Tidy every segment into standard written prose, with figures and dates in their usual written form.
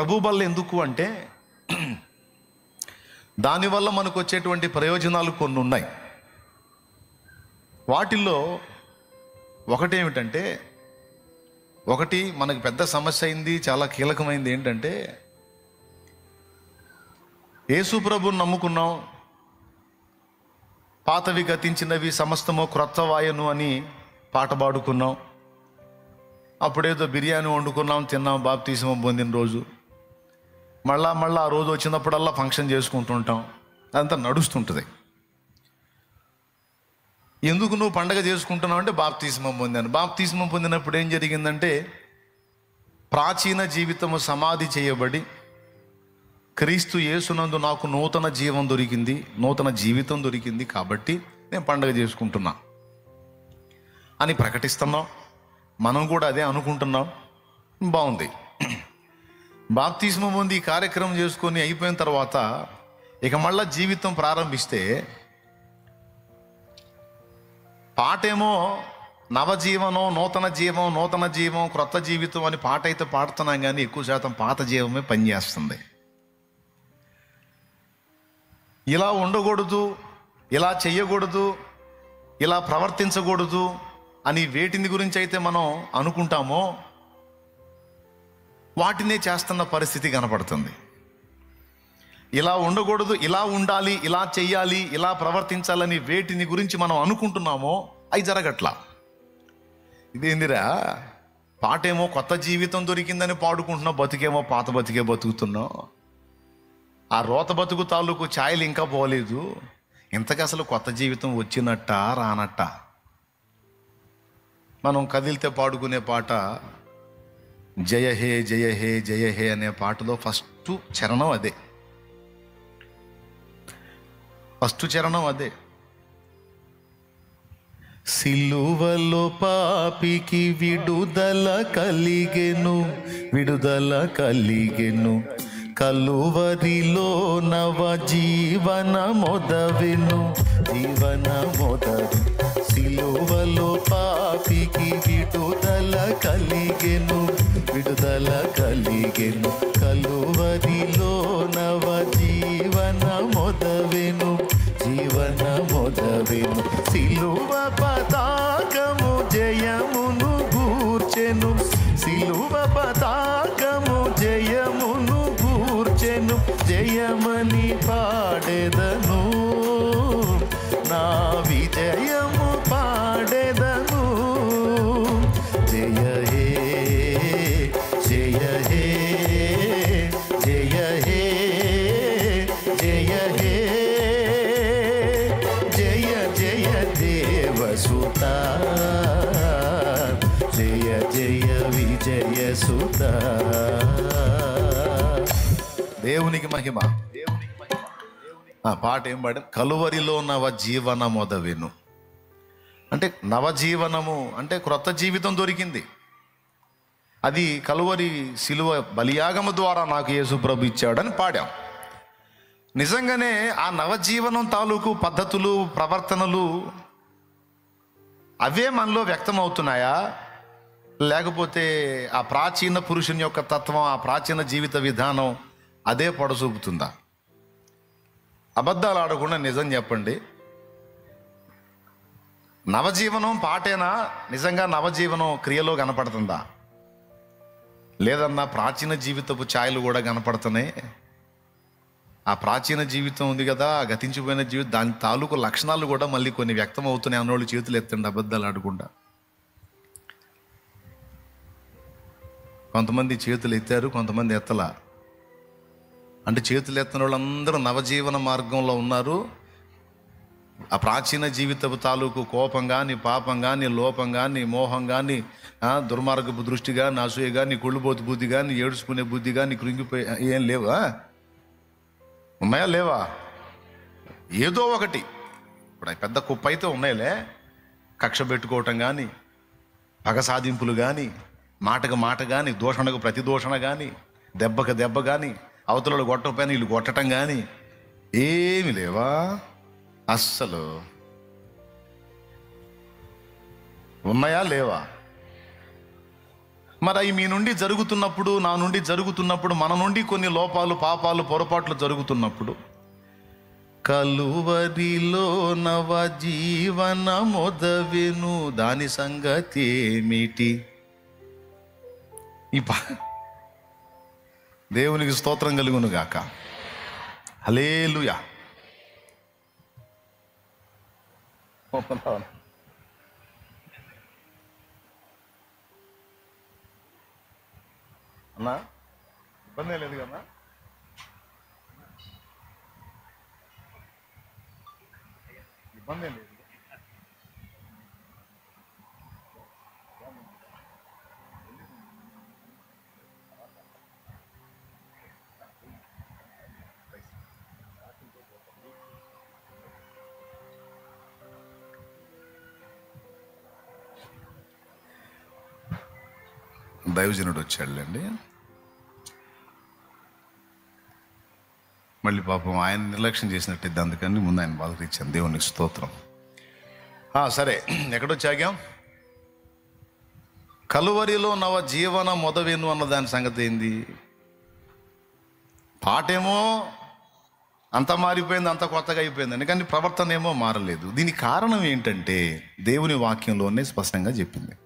ప్రభు బల్ల ఎందుకు అంటే దానివల్ల మనకు వచ్చేటువంటి ప్రయోజనాలు కొన్ని ఉన్నాయి. వాటిల్లో ఒకటేమిటంటే, మనకు పెద్ద సమస్య అయింది, చాలా కీలకమైంది ఏంటంటే, యేసు ప్రభువుని నమ్ముకున్నాం, పాతవి గతించినవి సమస్తము క్రొత్త వాయను అని పాట పాడుకున్నాం. అప్పుడేదో బిర్యానీ వండుకున్నాం, తిన్నాం బాప్తిస్మం పొందిన రోజు. మళ్ళా ఆ రోజు వచ్చినప్పుడల్లా ఫంక్షన్ చేసుకుంటుంటాం. అదంతా నడుస్తుంటుంది. ఎందుకు నువ్వు పండగ చేసుకుంటున్నావు అంటే బాప్తిస్మం పొందాను. బాప్తిస్మం పొందినప్పుడు ఏం జరిగిందంటే, ప్రాచీన జీవితము సమాధి చేయబడి క్రీస్తు యేసునందు నాకు నూతన జీవం దొరికింది, నూతన జీవితం దొరికింది, కాబట్టి నేను పండగ చేసుకుంటున్నా అని ప్రకటిస్తున్నాం. మనం కూడా అదే అనుకుంటున్నాం. బాగుంది. బాప్తిస్మం పొంది ఈ కార్యక్రమం చేసుకొని అయిపోయిన తర్వాత ఇక మళ్ళా జీవితం ప్రారంభిస్తే పాటేమో నవజీవనం, నూతన జీవం, క్రొత్త జీవితం అని పాట అయితే పాడుతున్నాం, కానీ ఎక్కువ శాతం పాత జీవమే పనిచేస్తుంది. ఇలా ఉండకూడదు, ఇలా చెయ్యకూడదు, ఇలా ప్రవర్తించకూడదు అని వేటిని గురించి అయితే మనం అనుకుంటామో వాటినే చేస్తున్న పరిస్థితి కనపడుతుంది. ఇలా ఉండకూడదు, ఇలా ఉండాలి, ఇలా చెయ్యాలి, ఇలా ప్రవర్తించాలని వేటిని గురించి మనం అనుకుంటున్నామో అవి జరగట్లా. ఇదేందిరా, పాటేమో కొత్త జీవితం దొరికిందని పాడుకుంటున్నాం, బతుకేమో పాత బతికే బతుకుతున్నాం. ఆ రోత బతుకు తాలూకు ఛాయలు ఇంకా పోలేదు. ఇంతకు అసలు కొత్త జీవితం వచ్చినట్ట రానట్ట? మనం కదిలితే పాడుకునే పాట జయ హే జయ హే జయ హే అనే పాటలో ఫస్ట్ చరణం అదే. సిలువలో పాపికి విడుదల కలిగెను, కలువరిలో నవ జీవన మొదవెను. సిలువలో పాపికి విడుదల కలిగెను, కలువరిలో నవ జీవన మొదవెను. సిలువ పతాకము జయమును గూర్చెను, జయమని పాడెదను, నా విజయము పాడెదను. జయ హే జయ హే జయ హే జయ హే జయ జయ దేవసుత, జయ జయ విజయ సుత. దేవునికి మహిమ. ఆ పాట ఏం పాడారు? కలువరిలో నవ జీవన మొదవెను అంటే నవజీవనము అంటే క్రొత్త జీవితం దొరికింది. అది కలువరి శిలువ బలియాగము ద్వారా నాకు యేసు ప్రభు ఇచ్చాడని పాడాం. నిజంగానే ఆ నవజీవనం తాలూకు పద్ధతులు, ప్రవర్తనలు అవే మనలో వ్యక్తమవుతున్నాయా? లేకపోతే ఆ ప్రాచీన పురుషుని యొక్క తత్వం, ఆ ప్రాచీన జీవిత విధానం అదే పొడసూపుతుందా? అబద్ధాలు ఆడకుండా నిజం చెప్పండి. నవజీవనం పాటేనా? నిజంగా నవజీవనం క్రియలో కనపడుతుందా? లేదన్నా ప్రాచీన జీవితపు ఛాయలు కూడా కనపడుతున్నాయి. ఆ ప్రాచీన జీవితం ఉంది కదా, ఆ గతించిపోయిన జీవితం, దాని తాలూకు లక్షణాలు కూడా మళ్ళీ కొన్ని వ్యక్తం అవుతున్నాయి అన్నోళ్ళు చేతులు ఎత్తండి అబద్ధాలు ఆడకుండా. కొంతమంది చేతులు ఎత్తారు, కొంతమంది ఎత్తలా. అంటే చేతులు ఎత్తిన వాళ్ళందరూ నవజీవన మార్గంలో ఉన్నారు. ఆ ప్రాచీన జీవితపు తాలూకు కోపం కానీ, పాపం కానీ, లోపం కానీ, మోహం కానీ, దుర్మార్గపు దృష్టి కానీ, అసూయ కానీ, కుళ్ళుబోతు బుద్ధి కానీ, ఏడుచుకునే బుద్ధి కానీ, కృంగిపోయి ఏం లేవా? ఉన్నాయా లేవా? ఏదో ఒకటి. ఇప్పుడు పెద్ద కుప్ప అయితే ఉన్నాయిలే. కక్ష పెట్టుకోవటం కానీ, పగ సాధింపులు కానీ, మాటకు మాట కానీ, దూషణకు ప్రతి దూషణ కానీ, దెబ్బకు దెబ్బ కానీ, అవతలలో కొట్టకపోయినా వీళ్ళు కొట్టడం కానీ ఏమి లేవా? అస్సలు ఉన్నాయా లేవా? మరి అవి మీ నుండి జరుగుతున్నప్పుడు, నా నుండి జరుగుతున్నప్పుడు, మన నుండి కొన్ని లోపాలు, పాపాలు, పొరపాట్లు జరుగుతున్నప్పుడు, కలువరిలో నవ జీవన మొదవెను దాని సంగతి ఏమిటి? దేవునికి స్తోత్రం కలుగును గాక. హల్లెలూయా. అన్నా ఇబ్బంది లేదు కదా? ఇబ్బంది లేదు. దైవజనుడు వచ్చాడులేండి. మళ్ళీ పాపం ఆయన నిర్లక్ష్యం చేసినట్టు, అందుకని ముందు ఆయన బాధకిచ్చాను. దేవునికి స్తోత్రం. సరే, ఎక్కడొచ్చాగాం? కలువరిలో నవ జీవన మొదవెను అన్న దాని సంగతి ఏంది? పాటేమో అంత మారిపోయింది, అంత కొత్తగా అయిపోయింది, కానీ ప్రవర్తన ఏమో మారలేదు. దీనికి కారణం ఏంటంటే దేవుని వాక్యంలోనే స్పష్టంగా చెప్పింది.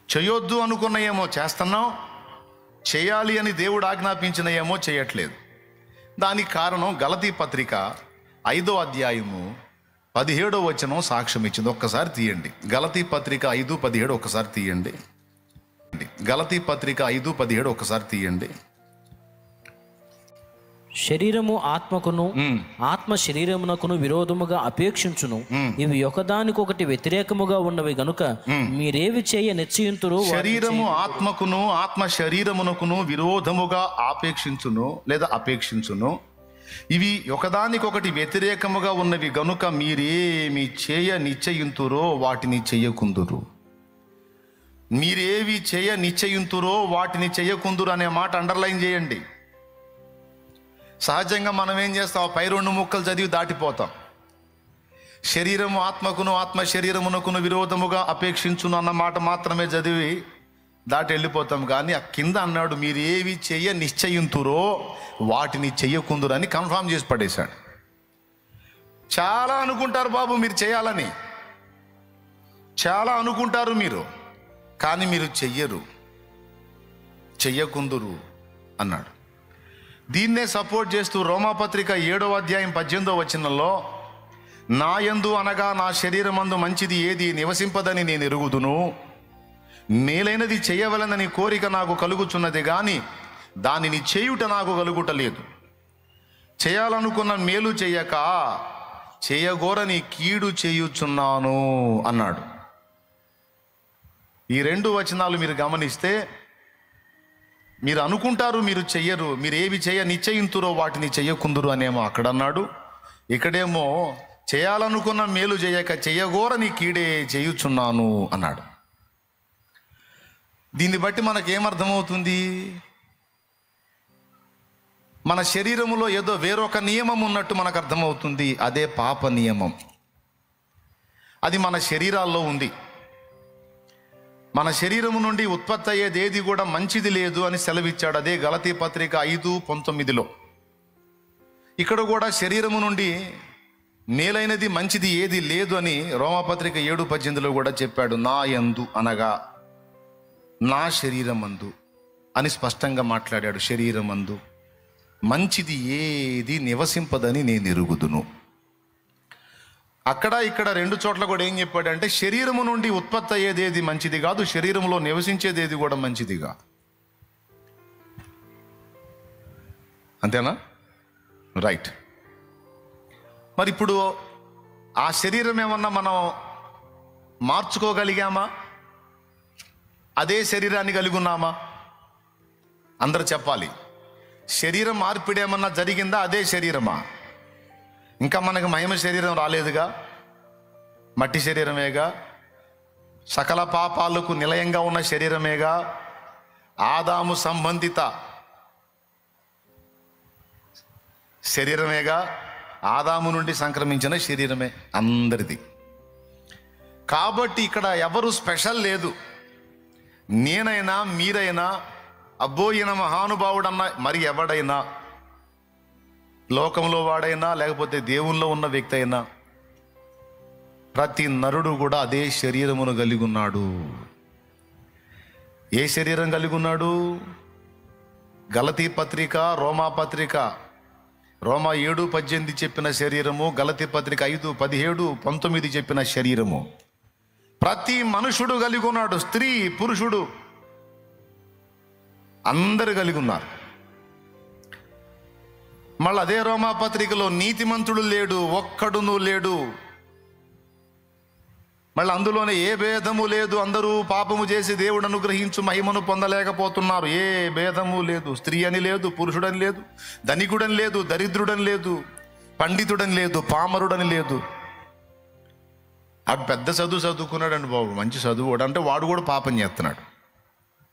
చేయొద్దు అనుకున్న ఏమో చేస్తున్నాం, చేయాలి అని దేవుడు ఆజ్ఞాపించిన ఏమో చేయట్లేదు. దానికి కారణం గలతీ పత్రిక 5వ అధ్యాయము 17వ వచనం సాక్ష్యం ఇచ్చింది. ఒక్కసారి తీయండి. గలతీ పత్రిక 5:17 ఒక్కసారి తీయండి. గలతీ పత్రిక 5:17 ఒక్కసారి తీయండి. శరీరము ఆత్మకును, ఆత్మ శరీరమునకును విరోధముగా అపేక్షించును. ఇవి ఒకదానికొకటి వ్యతిరేకముగా ఉన్నవి గనుక మీరేవి చేయ నిశ్చయింతురు. శరీరము ఆత్మకును, ఆత్మ శరీరమునకును విరోధముగా ఆపేక్షించును లేదా అపేక్షించును. ఇవి ఒకదానికొకటి వ్యతిరేకముగా ఉన్నవి గనుక మీరేమి చేయ నిశ్చయింతురో వాటిని చెయ్యకుందురు. మీరేవి చేయ నిశ్చయింతురో వాటిని చెయ్యకుందురు అనే మాట అండర్లైన్ చేయండి. సహజంగా మనం ఏం చేస్తాం? పై 2 ముక్కలు చదివి దాటిపోతాం. శరీరము ఆత్మకును, ఆత్మ శరీరమునకును విరోధముగా అపేక్షించును అన్న మాట మాత్రమే చదివి దాటి వెళ్ళిపోతాం. కానీ ఆ కింద అన్నాడు, మీరు ఏవి చెయ్య నిశ్చయింతురో వాటిని చెయ్యకుందురని కన్ఫర్మ్ చేసి పడేశాడు. చాలా అనుకుంటారు బాబు మీరు చేయాలని, చాలా అనుకుంటారు మీరు, కానీ మీరు చెయ్యరు, చెయ్యకుందురు అన్నాడు. దీన్నే సపోర్ట్ చేస్తూ రోమాపత్రిక 7వ అధ్యాయం 18వ వచనంలో, నా యందు అనగా నా శరీరమందు మంచిది ఏది నివసింపదని నేను ఎరుగుదును, మేలైనది చేయవలనని కోరిక నాకు కలుగుచున్నది గాని దానిని చేయుట నాకు కలుగుటలేదు. చేయాలనుకున్న మేలు చేయక చేయగోరని కీడు చేయుచున్నాను అన్నాడు. ఈ 2 వచనాలు మీరు గమనిస్తే, మీరు అనుకుంటారు మీరు చెయ్యరు, మీరు ఏవి చేయ నిశ్చయింతురో వాటిని చెయ్యకుందురు అనేమో అక్కడ అన్నాడు. ఇక్కడేమో చేయాలనుకున్న మేలు చేయక చెయ్యగోరని కీడే చేయుచున్నాను అన్నాడు. దీన్ని బట్టి మనకేమర్థమవుతుంది? మన శరీరములో ఏదో వేరొక నియమం ఉన్నట్టు మనకు అర్థమవుతుంది. అదే పాప నియమం. అది మన శరీరాల్లో ఉంది. మన శరీరము నుండి ఉత్పత్తి అయ్యేది ఏది కూడా మంచిది లేదు అని సెలవిచ్చాడు. అదే గలతీ పత్రిక 5:19. ఇక్కడ కూడా శరీరము నుండి మేలైనది మంచిది ఏది లేదు అని రోమాపత్రిక 7:18 కూడా చెప్పాడు. నా యందు అనగా నా శరీరమందు అని స్పష్టంగా మాట్లాడాడు. శరీరమందు మంచిది ఏది నివసింపదని నేను ఎరుగుదును. అక్కడ ఇక్కడ 2 చోట్ల కూడా ఏం చెప్పాడంటే, శరీరము నుండి ఉత్పత్తి అయ్యేది ఏది మంచిది కాదు, శరీరంలో నివసించేది ఏది కూడా మంచిదిగా. అంతేనా? రైట్. మరి ఇప్పుడు ఆ శరీరం ఏమన్నా మనం మార్చుకోగలిగామా? అదే శరీరాన్ని కలిగి ఉన్నామా? అందరూ చెప్పాలి. శరీరం మార్పిడి ఏమన్నా జరిగిందా? అదే శరీరమా? ఇంకా మనకు మహిమ శరీరం రాలేదుగా, మట్టి శరీరమేగా, సకల పాపాలకు నిలయంగా ఉన్న శరీరమేగా, ఆదాము సంబంధిత శరీరమేగా, ఆదాము నుండి సంక్రమించిన శరీరమే అందరిది. కాబట్టి ఇక్కడ ఎవరు స్పెషల్ లేదు. నేనైనా మీరైనా అబ్బో ఈయన మహానుభావుడన్నా మరి ఎవడైనా, లోకంలో వాడైనా లేకపోతే దేవుల్లో ఉన్న వ్యక్తి అయినా, ప్రతి నరుడు కూడా అదే శరీరమును కలిగి ఉన్నాడు. ఏ శరీరం కలిగి ఉన్నాడు? గలతీ పత్రిక, రోమా పత్రిక, రోమా 7:18 చెప్పిన శరీరము, గలతీ పత్రిక 5:17, 19 చెప్పిన శరీరము. ప్రతి మనుషుడు కలిగి ఉన్నాడు. స్త్రీ, పురుషుడు అందరు కలిగి ఉన్నారు. మళ్ళీ అదే రోమా పత్రికలో నీతిమంతుడు లేడు, ఒక్కడును లేడు. మళ్ళీ అందులోనే ఏ భేదము లేదు, అందరూ పాపము చేసి దేవుడు అనుగ్రహించు మహిమను పొందలేకపోతున్నారు. ఏ భేదము లేదు. స్త్రీ అని లేదు, పురుషుడని లేదు, ధనికుడని లేదు, దరిద్రుడని లేదు, పండితుడని లేదు, పామరుడని లేదు. ఆడు పెద్ద చదువుకున్నాడండి బాబు, మంచి చదువు అంటే వాడు కూడా పాపం చేస్తున్నాడు.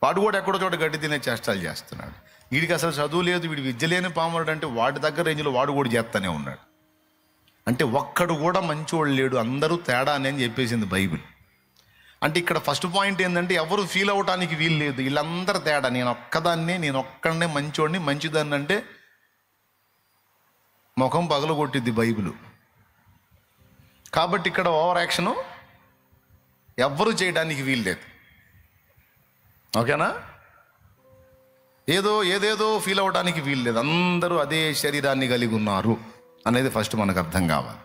వాడు కూడా ఎక్కడో చోట గడ్డి తినే చేష్టాలు చేస్తున్నాడు. వీడికి అసలు చదువు లేదు, వీడి విద్య లేని పామరుడు అంటే వాడి దగ్గర రేంజ్లో వాడు కూడా చేస్తూనే ఉన్నాడు. అంటే ఒక్కడు కూడా మంచివాడు లేడు, అందరూ తేడా అని చెప్పేసింది బైబిల్. అంటే ఇక్కడ ఫస్ట్ పాయింట్ ఏంటంటే ఎవరు ఫీల్ అవటానికి వీలు లేదు, వీళ్ళందరూ తేడా. నేను ఒక్కడనే మంచివాడిని, మంచిదాన్ని అంటే ముఖం పగలగొట్టిద్ది బైబిల్. కాబట్టి ఇక్కడ ఓవర్ యాక్షను ఎవ్వరూ చేయడానికి వీలు లేదు. ఓకేనా? ఏదేదో ఫీల్ అవ్వడానికి వీలు లేదు. అందరూ అదే శరీరాన్ని కలిగి ఉన్నారు అనేది ఫస్ట్ మనకు అర్థం కావాలి.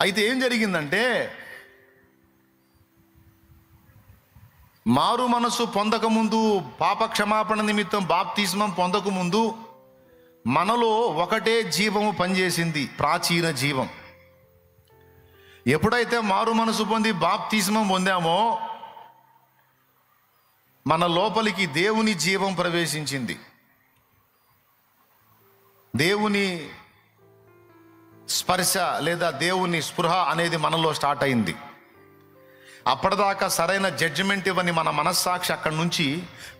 అయితే ఏం జరిగిందంటే, మారు మనసు పొందకముందు, పాప క్షమాపణ నిమిత్తం బాప్తిస్మం పొందకముందు మనలో ఒకటే జీవము పనిచేసింది, ప్రాచీన జీవం. ఎప్పుడైతే మారు మనసు పొంది బాప్తిస్మం పొందామో మన లోపలికి దేవుని జీవం ప్రవేశించింది. దేవుని స్పర్శ లేదా దేవుని స్పృహ అనేది మనలో స్టార్ట్ అయింది. అప్పటిదాకా సరైన జడ్జిమెంట్ ఇవ్వని మన మనస్సాక్షి అక్కడి నుంచి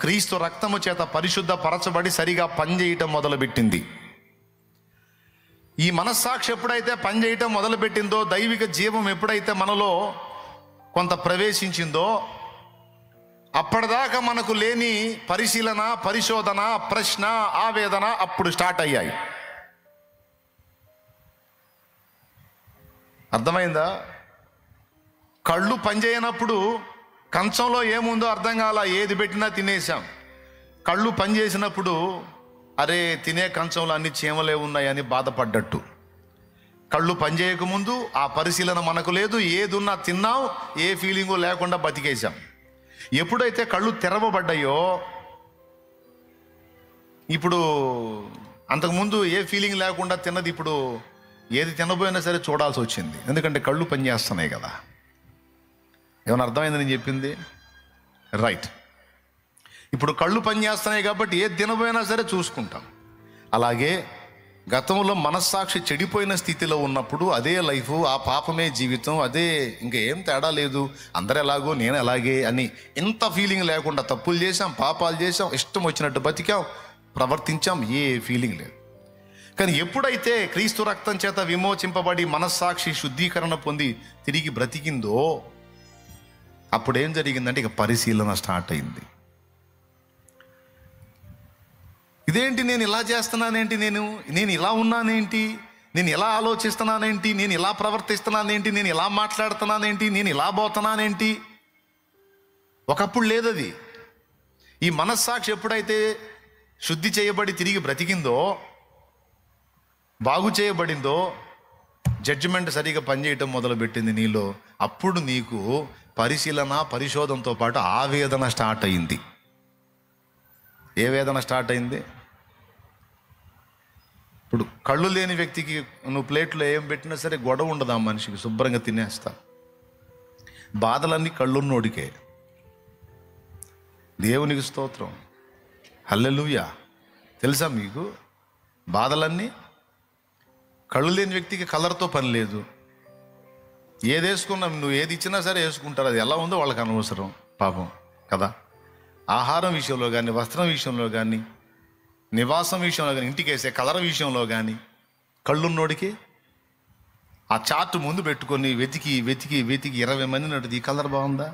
క్రీస్తు రక్తము చేత పరిశుద్ధ పరచబడి సరిగా పనిచేయటం మొదలుపెట్టింది. ఈ మనస్సాక్షి ఎప్పుడైతే పనిచేయటం మొదలుపెట్టిందో, దైవిక జీవం ఎప్పుడైతే మనలో కొంత ప్రవేశించిందో, అప్పటిదాకా మనకు లేని పరిశీలన, పరిశోధన, ప్రశ్న, ఆవేదన అప్పుడు స్టార్ట్ అయ్యాయి. అర్థమైందా? కళ్ళు పనిచేయనప్పుడు కంచంలో ఏముందో అర్థం కాల, ఏది పెట్టినా తినేసాం. కళ్ళు పనిచేసినప్పుడు అరే తినే కంచంలో అన్ని చీమలే ఉన్నాయని బాధపడ్డట్టు. కళ్ళు పనిచేయకముందు ఆ పరిశీలన మనకు లేదు, ఏదున్నా తిన్నాం, ఏ ఫీలింగు లేకుండా బతికేసాం. ఎప్పుడైతే కళ్ళు తెరవబడ్డాయో, ఇప్పుడు అంతకుముందు ఏ ఫీలింగ్ లేకుండా తిన్నది ఇప్పుడు ఏది తినబోయినా సరే చూడాల్సి వచ్చింది. ఎందుకంటే కళ్ళు పనిచేస్తున్నాయి కదా. ఏమైనా అర్థమైంది నేను చెప్పింది? రైట్. ఇప్పుడు కళ్ళు పనిచేస్తున్నాయి కాబట్టి ఏది తినబోయినా సరే చూసుకుంటాం. అలాగే గతంలో మనస్సాక్షి చెడిపోయిన స్థితిలో ఉన్నప్పుడు అదే లైఫ్, ఆ పాపమే జీవితం, అదే ఇంకా ఏం తేడా లేదు, అందరు ఎలాగో నేను ఎలాగే అని ఇంత ఫీలింగ్ లేకుండా తప్పులు చేసాం, పాపాలు చేసాం, ఇష్టం వచ్చినట్టు బతికాం, ప్రవర్తించాం, ఏ ఫీలింగ్ లేదు. కానీ ఎప్పుడైతే క్రీస్తు రక్తం చేత విమోచింపబడి మనస్సాక్షి శుద్ధీకరణ పొంది తిరిగి బ్రతికిందో, అప్పుడేం జరిగిందంటే ఇక పరిశీలన స్టార్ట్ అయింది. ఇదేంటి, నేను ఇలా చేస్తున్నానేంటి, నేను ఇలా ఉన్నానేంటి, నేను ఇలా ఆలోచిస్తున్నానేంటి, నేను ఇలా ప్రవర్తిస్తున్నానేంటి, నేను ఇలా మాట్లాడుతున్నానేంటి, నేను ఇలా పోతున్నానేంటి? ఒకప్పుడు లేదది. ఈ మనస్సాక్షి ఎప్పుడైతే శుద్ధి చేయబడి తిరిగి బ్రతికిందో, బాగు చేయబడిందో, జడ్జిమెంట్ సరిగా పనిచేయటం మొదలుపెట్టింది నీలో, అప్పుడు నీకు పరిశీలన, పరిశోధనతో పాటు ఆవేదన స్టార్ట్ అయింది. ఏ వేదన స్టార్ట్ అయింది? ఇప్పుడు కళ్ళు లేని వ్యక్తికి నువ్వు ప్లేట్లో ఏం పెట్టినా సరే గొడవ ఉండదు, ఆ మనిషికి శుభ్రంగా తినేస్తా. బాధలన్నీ కళ్ళున్నోడికే. దేవునికి స్తోత్రం, హల్లెలూయా. తెలుసా మీకు? బాధలన్నీ కళ్ళు లేని వ్యక్తికి కలర్తో పని లేదు. ఏది వేసుకున్నా, నువ్వు ఏది ఇచ్చినా సరే వేసుకుంటారు, అది ఎలా ఉందో వాళ్ళకి అనవసరం పాపం కదా. ఆహారం విషయంలో కానీ, వస్త్రం విషయంలో కానీ, నివాసం విషయంలో కానీ, ఇంటికి వేసే కలర్ విషయంలో కానీ కళ్ళున్నోడికి ఆ చార్ట్ ముందు పెట్టుకొని వెతికి వెతికి వెతికి 20 మందిని అడిగి, ఈ కలర్ బాగుందా,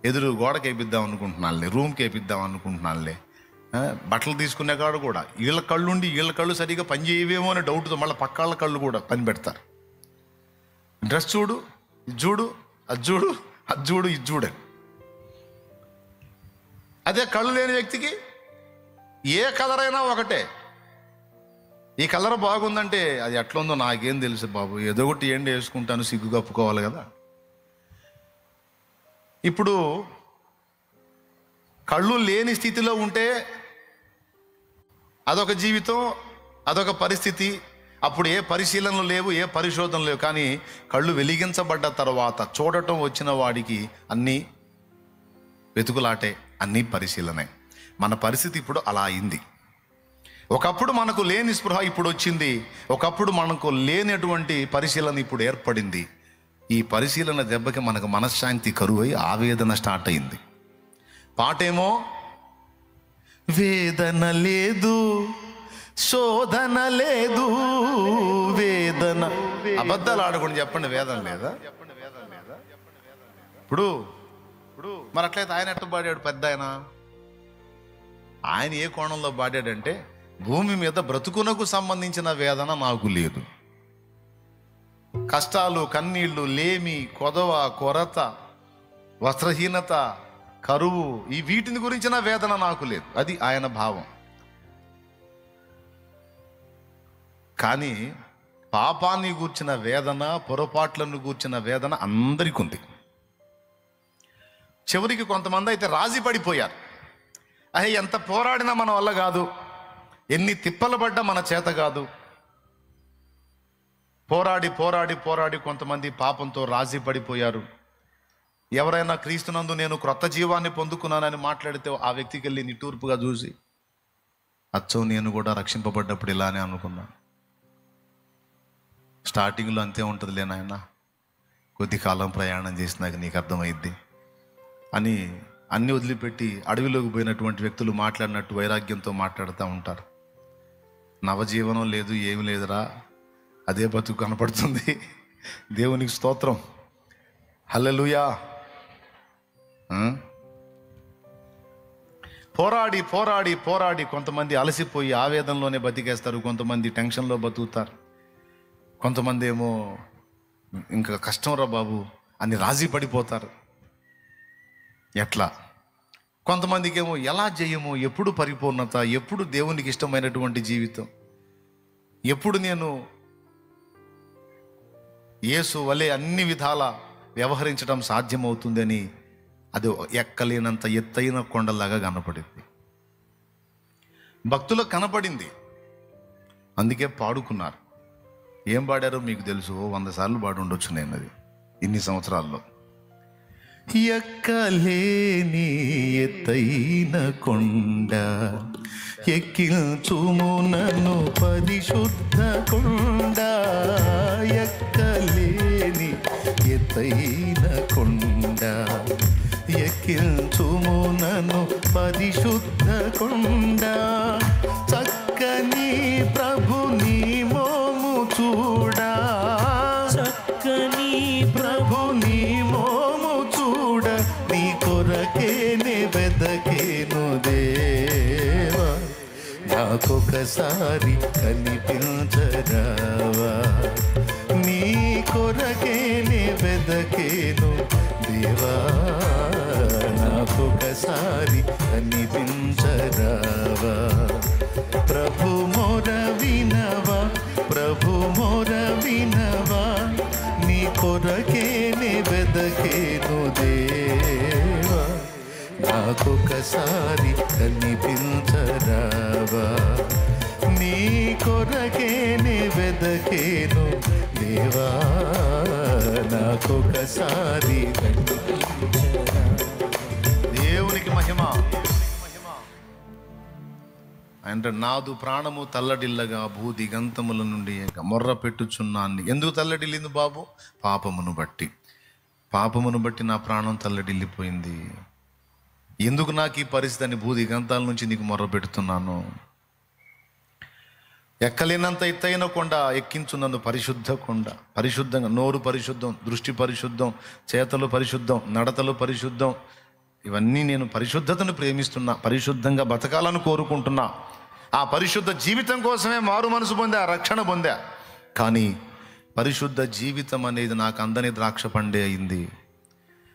ఎదురు గోడకి వేపిద్దాం అనుకుంటున్నానులే, రూమ్కి వేపిద్దాం అనుకుంటున్నానులే. బట్టలు తీసుకునే కాడు కూడా వీళ్ళ కళ్ళుండి వీళ్ళ కళ్ళు సరిగా పని చేయవేమో అనే డౌట్తో మళ్ళీ పక్కాళ్ళ కళ్ళు కూడా పని పెడతారు. డ్రెస్ చూడు, ఇది చూడు, అది చూడు, అది చూడు, ఇది చూడని. అదే కళ్ళు లేని వ్యక్తికి ఏ కలర్ అయినా ఒకటే. ఈ కలర్ బాగుందంటే అది ఎట్లా ఉందో నాకేం తెలుసు బాబు, ఏదో ఒకటి ఏంటి వేసుకుంటాను, సిగ్గు కప్పుకోవాలి కదా. ఇప్పుడు కళ్ళు లేని స్థితిలో ఉంటే అదొక జీవితం, అదొక పరిస్థితి. అప్పుడు ఏ పరిశీలనలు లేవు, ఏ పరిశోధనలు లేవు. కానీ కళ్ళు వెలిగించబడ్డ తర్వాత చూడటం వచ్చిన వాడికి అన్నీ వెతుకులాటే, అన్నీ పరిశీలనే. మన పరిస్థితి ఇప్పుడు అలా అయింది. ఒకప్పుడు మనకు లేని స్పృహ ఇప్పుడు వచ్చింది, ఒకప్పుడు మనకు లేనటువంటి పరిశీలన ఇప్పుడు ఏర్పడింది. ఈ పరిశీలన దెబ్బకి మనకు మనశ్శాంతి కరువై ఆవేదన స్టార్ట్ అయింది. పాటేమో వేదన లేదు, శోధన లేదు, వేదన. అబద్ధాలు ఆడకుండా చెప్పండి, వేదన లేదా? ఇప్పుడు మరి అట్లయితే ఆయన ఎట్ట పాడాడు? పెద్ద ఆయన ఏ కోణంలో పాడాడంటే, భూమి మీద బ్రతుకునకు సంబంధించిన వేదన నాకు లేదు. కష్టాలు, కన్నీళ్లు, లేమి, కొదవ, కొరత, వస్త్రహీనత, కరువు, ఈ వీటిని గురించిన వేదన నాకు లేదు. అది ఆయన భావం. కానీ పాపాన్ని గూర్చిన వేదన, పొరపాట్లను గూర్చిన వేదన అందరికీ ఉంది. చివరికి కొంతమంది అయితే రాజీ పడిపోయారు. ఎంత పోరాడినా మన వల్ల కాదు, ఎన్ని తిప్పలు పడ్డా మన చేత కాదు. పోరాడి పోరాడి పోరాడి కొంతమంది పాపంతో రాజీ పడిపోయారు. ఎవరైనా క్రీస్తునందు నేను క్రొత్త జీవాన్ని పొందుకున్నానని మాట్లాడితే ఆ వ్యక్తికి వెళ్ళి నిట్టూర్పుగా చూసి, అచ్చం నేను కూడా రక్షింపబడ్డప్పుడు ఇలానే అనుకున్నా, స్టార్టింగ్లో అంతే ఉంటుందిలే నాయన, కొద్ది కాలం ప్రయాణం చేసినాక నీకు అర్థమైద్ది అని అన్నీ వదిలిపెట్టి అడవిలోకి పోయినటువంటి వ్యక్తులు మాట్లాడినట్టు వైరాగ్యంతో మాట్లాడుతూ ఉంటారు. నవజీవనం లేదు, ఏమి లేదురా, అదే బతుకు కనపడుతుంది. దేవునికి స్తోత్రం, హల్లెలూయా. పోరాడి పోరాడి పోరాడి కొంతమంది అలసిపోయి ఆవేదనలోనే బతికేస్తారు, కొంతమంది టెన్షన్లో బతుకుతారు, కొంతమంది ఏమో ఇంకా కష్టం రా బాబు అని రాజీ పడిపోతారు. ఎట్లా? కొంతమందికి ఏమో ఎలా చేయము, ఎప్పుడు పరిపూర్ణత, ఎప్పుడు దేవునికి ఇష్టమైనటువంటి జీవితం, ఎప్పుడు నేను యేసు వలె అన్ని విధాల వ్యవహరించడం సాధ్యమవుతుందని అది ఎక్కలేనంత ఎత్తైన కొండలాగా కనపడింది. భక్తులకు కనపడింది, అందుకే పాడుకున్నారు. ఏం పాడారో మీకు తెలుసు, 100 సార్లు పాడి ఉండొచ్చు నేను అది ఇన్ని సంవత్సరాల్లో. ఎక్కలేని ఎత్తైన కొండ ఎక్కించుము నన్ను పరిశుద్ధ కొండ, ఎక్కలేని ఎత్తైన కొండ ఎక్కించుము నన్ను పరిశుద్ధ కొండ, చక్కని ప్రభు నీ మోము చూడా, చక్కని ప్రభు నీ మోము చూడ, నీ కొరకేనే వెదకేను దేవా, నాకొకసారి కనిపించరావా, నీ కొరకేనే వెదకేను దేవా, నాకొకసారి కనిపించరావా. ప్రభు మొర వినవా, ప్రభు మొర వినవా, నీ కొరకేనే వెదకేను దేవా, నాకొకసారి కనిపించరావా, నీ కొరకేనే వెదకేను దేవా, నాకొకసారి కనిపించరా. దేవునికి మహిమ. అంటే నాదు ప్రాణము తల్లడిల్లగా భూదిగంతముల నుండి మొర్ర పెట్టుచున్నాను. ఎందుకు తల్లడిల్లింది బాబు? పాపమును బట్టి. పాపమును బట్టి నా ప్రాణం తల్లడిల్లిపోయింది. ఎందుకు నాకు ఈ పరిస్థితి అని భూదిగంతాల నుంచి నీకు మొర్ర పెడుతున్నాను. ఎక్కలేనంత ఎత్తైన కొండ ఎక్కించు నన్ను పరిశుద్ధ కొండ. పరిశుద్ధంగా, నోరు పరిశుద్ధం, దృష్టి పరిశుద్ధం, చేతలు పరిశుద్ధం, నడతలు పరిశుద్ధం. ఇవన్నీ నేను పరిశుద్ధతను ప్రేమిస్తున్నా, పరిశుద్ధంగా బతకాలని కోరుకుంటున్నా. ఆ పరిశుద్ధ జీవితం కోసమే మారు మనసు పొందా, రక్షణ పొందా. కానీ పరిశుద్ధ జీవితం అనేది నాకు అందని ద్రాక్ష పండే అయింది.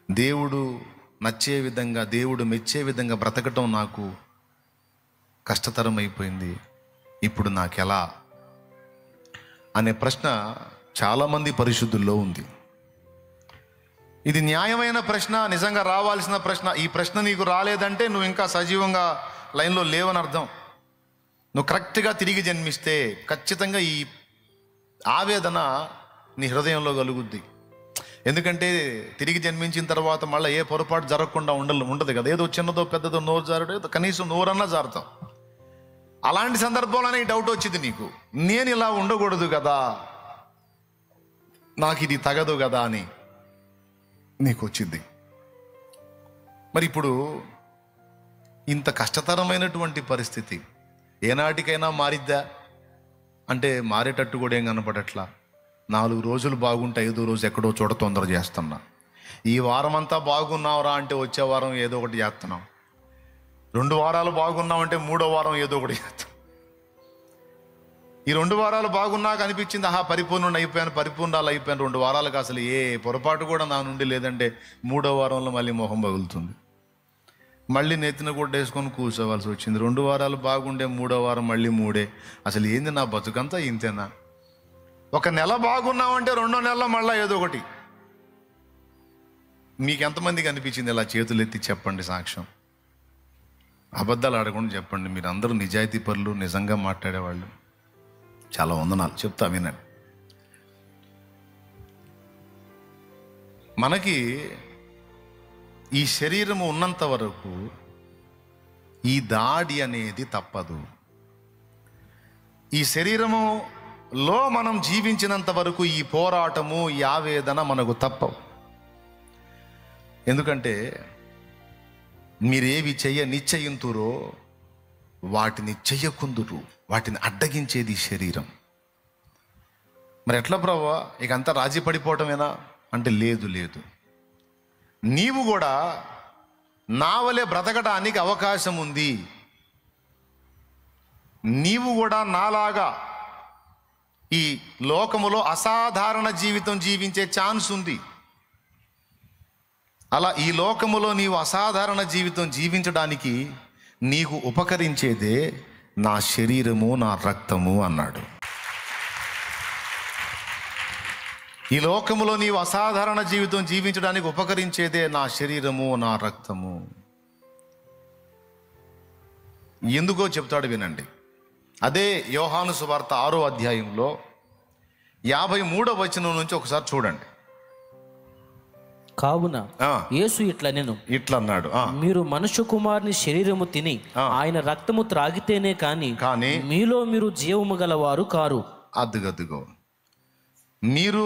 దేవుడు నచ్చే విధంగా, దేవుడు మెచ్చే విధంగా బ్రతకటం నాకు కష్టతరం అయిపోయింది. ఇప్పుడు నాకెలా అనే ప్రశ్న చాలామంది పరిశుద్ధుల్లో ఉంది. ఇది న్యాయమైన ప్రశ్న, నిజంగా రావాల్సిన ప్రశ్న. ఈ ప్రశ్న నీకు రాలేదంటే నువ్వు ఇంకా సజీవంగా లైన్లో లేవని అర్థం. నువ్వు కరెక్ట్గా తిరిగి జన్మిస్తే ఖచ్చితంగా ఈ ఆవేదన నీ హృదయంలో కలుగుద్ది. ఎందుకంటే తిరిగి జన్మించిన తర్వాత మళ్ళీ ఏ పొరపాటు జరగకుండా ఉండదు కదా. ఏదో చిన్నదో పెద్దదో నోరు జారుడో, కనీసం నోరన్నా జారుతాం. అలాంటి సందర్భంలోనే ఈ డౌట్ వచ్చింది నీకు, నేను ఇలా ఉండకూడదు కదా, నాకు ఇది తగదు కదా అని నీకు వచ్చింది. మరి ఇప్పుడు ఇంత కష్టతరమైనటువంటి పరిస్థితి ఏనాటికైనా మారిద్దా అంటే మారేటట్టు కూడా ఏం కనపడట్లా. 4 రోజులు బాగుంటే 5వ రోజు ఎక్కడో చోట తొందర చేస్తున్నా. ఈ వారం అంతా బాగున్నావురా అంటే వచ్చే వారం ఏదో ఒకటి చేస్తున్నాం. 2 వారాలు బాగున్నామంటే 3వ వారం ఏదో ఒకటి చేస్తాం. ఈ 2 వారాలు బాగున్నాక అనిపించింది, పరిపూర్ణుడు అయిపోయాను, పరిపూర్ణాలు అయిపోయాను. 2 వారాలకు అసలు ఏ పొరపాటు కూడా నా నుండి లేదంటే 3వ వారంలో మళ్ళీ మొహం పగులుతుంది. మళ్ళీ నెత్తిన కూడా వేసుకొని కూర్చోవలసి వచ్చింది. 2 వారాలు బాగుండే 3వ వారం మళ్ళీ 3. అసలు ఏంది నా బతుకంతా ఇంతేనా? 1 నెల బాగున్నామంటే 2వ నెలలో మళ్ళీ ఏదో ఒకటి. మీకు ఎంతమందికి అనిపించింది ఇలా? చేతులు ఎత్తి చెప్పండి సాక్ష్యం. అబద్ధాలు ఆడకుండా చెప్పండి. మీరు అందరూ నిజాయితీ పరులు, నిజంగా మాట్లాడేవాళ్ళు. చాలా వందనాలు. చెప్తా వినండి. మనకి ఈ శరీరము ఉన్నంత వరకు ఈ దాడి అనేది తప్పదు. ఈ శరీరములో మనం జీవించినంత వరకు ఈ పోరాటము, ఈ ఆవేదన మనకు తప్పవు. ఎందుకంటే మీరేవి నిశ్చయింతురో వాటిని చెయ్యకుందురు, వాటిని అడ్డగించేది శరీరం. మరి ఎట్లా ప్రభువా, ఇక అంతా రాజీ పడిపోవటమేనా అంటే లేదు. నీవు కూడా నా వలె బ్రతకడానికి అవకాశం ఉంది. నీవు కూడా నాలాగా ఈ లోకములో అసాధారణ జీవితం జీవించే ఛాన్స్ ఉంది. అలా ఈ లోకములో నీవు అసాధారణ జీవితం జీవించడానికి నీకు ఉపకరించేదే నా శరీరము, నా రక్తము అన్నాడు. ఈ లోకములో నీవు అసాధారణ జీవితం జీవించడానికి ఉపకరించేదే నా శరీరము, నా రక్తము. ఎందుకో చెప్తాడు వినండి. అదే యోహాను సువార్త 6వ అధ్యాయంలో 53వ వచనం నుంచి ఒకసారి చూడండి. కావున యేసు ఇట్లా అన్నాడు, మీరు మనుష్య కుమారుని శరీరము తిని ఆయన రక్తము త్రాగితేనే కానీ మీలో మీరు జీవము గలవారు కారు. అద్దుగద్దుగో, మీరు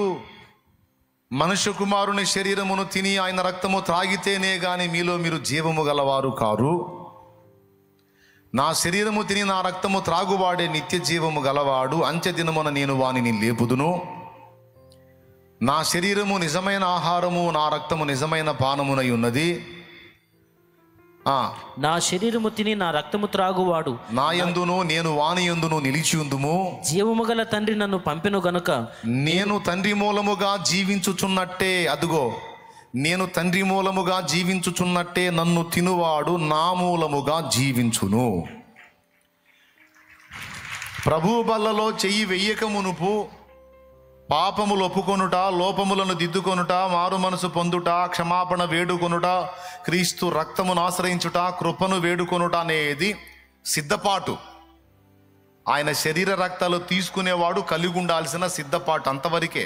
మనుష్య కుమారుని శరీరమును తిని ఆయన రక్తము త్రాగితేనే గాని మీలో మీరు జీవము గలవారు కారు. నా శరీరము తిని నా రక్తము త్రాగువాడే నిత్య జీవము గలవాడు. అంచె దినమున నేను వానిని లేపుదును. నా శరీరము నిజమైన ఆహారము, నా రక్తము నిజమైన పానమునై ఉన్నది. నా శరీరము తిని నా రక్తము త్రాగువాడు నా యందును నేను వాని యందును నిలిచి ఉందుము. జీవము గల తండ్రి నన్ను పంపెను గనుక నేను తండ్రి మూలముగా జీవించుచున్నట్టే, అదుగో నేను తండ్రి మూలముగా జీవించుచున్నట్టే నన్ను తినువాడు నా మూలముగా జీవించును. ప్రభువు బల్లలో చెయ్యి వెయ్యక మునుపు పాపములు ఒప్పుకొనుట, లోపములను దిద్దుకొనుట, మారు మనసు పొందుట, క్షమాపణ వేడుకొనుట, క్రీస్తు రక్తమును ఆశ్రయించుట, కృపను వేడుకొనుట అనేది సిద్ధపాటు. ఆయన శరీర రక్తాలు తీసుకునేవాడు కలిగి ఉండాల్సిన సిద్ధపాటు అంతవరకే.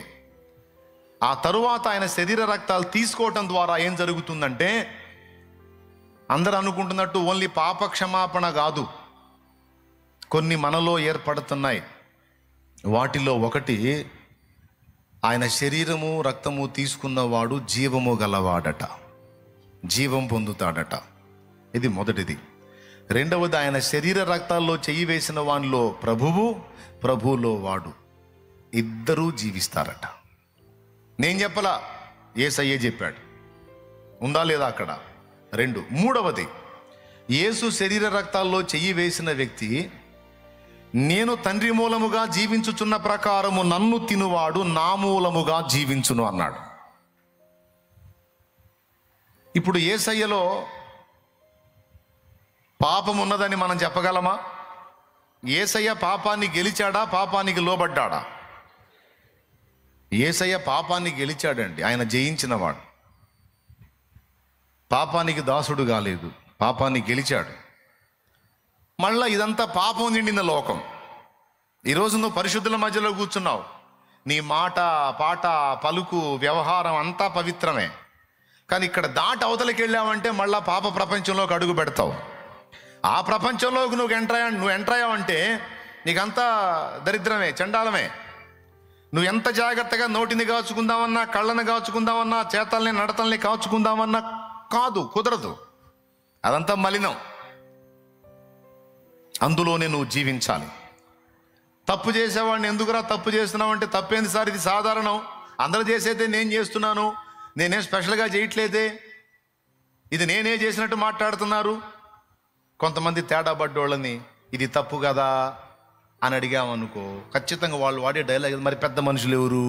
ఆ తరువాత ఆయన శరీర రక్తాలు తీసుకోవటం ద్వారా ఏం జరుగుతుందంటే, అందరూ అనుకుంటున్నట్టు ఓన్లీ పాప క్షమాపణ కాదు, కొన్ని మనలో ఏర్పడుతున్నాయి. వాటిలో ఒకటి, ఆయన శరీరము రక్తము తీసుకున్నవాడు జీవము గలవాడట, జీవం పొందుతాడట. ఇది మొదటిది. రెండవది, ఆయన శరీర రక్తాల్లో చెయ్యి వేసిన వానిలో ప్రభువు, ప్రభువులో వాడు, ఇద్దరూ జీవిస్తారట. నేను చెప్పలా, యేసయ్యే చెప్పాడు. ఉందా లేదా అక్కడ? రెండు. మూడవది, యేసు శరీర రక్తాల్లో చెయ్యి వేసిన వ్యక్తి, నేను తండ్రి మూలముగా జీవించుచున్న ప్రకారము నన్ను తినువాడు నా మూలముగా జీవించును అన్నాడు. ఇప్పుడు యేసయ్యలో పాపం ఉన్నదని మనం చెప్పగలమా? యేసయ్య పాపాన్ని గెలిచాడా, పాపానికి లోబడ్డాడా? యేసయ్య పాపాన్ని గెలిచాడండి. ఆయన జయించినవాడు. పాపానికి దాసుడు కాలేదు, పాపాన్ని గెలిచాడు. మళ్ళా ఇదంతా పాపం నిండిన లోకం. ఈరోజు నువ్వు పరిశుద్ధుల మధ్యలో కూర్చున్నావు. నీ మాట, పాట, పలుకు, వ్యవహారం అంతా పవిత్రమే. కానీ ఇక్కడ దాటి అవతలకి వెళ్ళావంటే మళ్ళా పాప ప్రపంచంలోకి అడుగు పెడతావు. ఆ ప్రపంచంలోకి నువ్వు ఎంటర్ అయ్యావంటే నీకంతా దరిద్రమే, చండాలమే. నువ్వు ఎంత జాగ్రత్తగా నోటిని కాచుకుందామన్నా, కళ్ళని కాచుకుందామన్నా, చేతల్ని నడతల్ని కాచుకుందామన్నా కాదు, కుదరదు. అదంతా మలినం. అందులోనే నువ్వు జీవించాలి. తప్పు చేసేవాడిని ఎందుకురా తప్పు చేస్తున్నావు అంటే, తప్పేంది సార్, ఇది సాధారణం, అందరూ చేసేదే నేను చేస్తున్నాను, నేనేం స్పెషల్గా చేయట్లేదే, ఇది నేనే చేసినట్టు మాట్లాడుతున్నారు. కొంతమంది తేడా పడ్డోళ్ళని ఇది తప్పు కదా అని అడిగామనుకో, ఖచ్చితంగా వాళ్ళు వాడే డైలాగ్, మరి పెద్ద మనుషులు ఎవరు,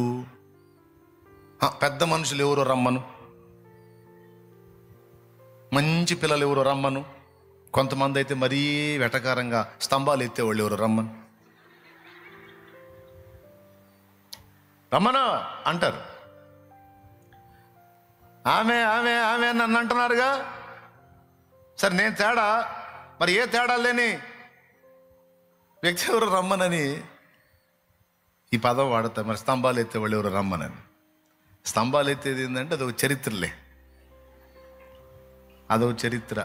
పెద్ద మనుషులు ఎవరు రమ్మను, మంచి పిల్లలు ఎవరు రమ్మను. కొంతమంది అయితే మరీ వెటకారంగా స్తంభాలు ఎత్తేవాళ్ళు ఎవరు రమ్మను, రమ్మను అంటారు. ఆమె ఆమె ఆమె నన్ను అంటున్నారుగా, సరే నేను తేడా, మరి ఏ తేడా లేని వ్యక్తి ఎవరు రమ్మనని ఈ పదం వాడతారు. మరి స్తంభాలు ఎత్తేవాళ్ళు ఎవరు రమ్మనని. స్తంభాలు ఎత్తేది ఏంటంటే అదొక చరిత్రలే, అదొక చరిత్ర.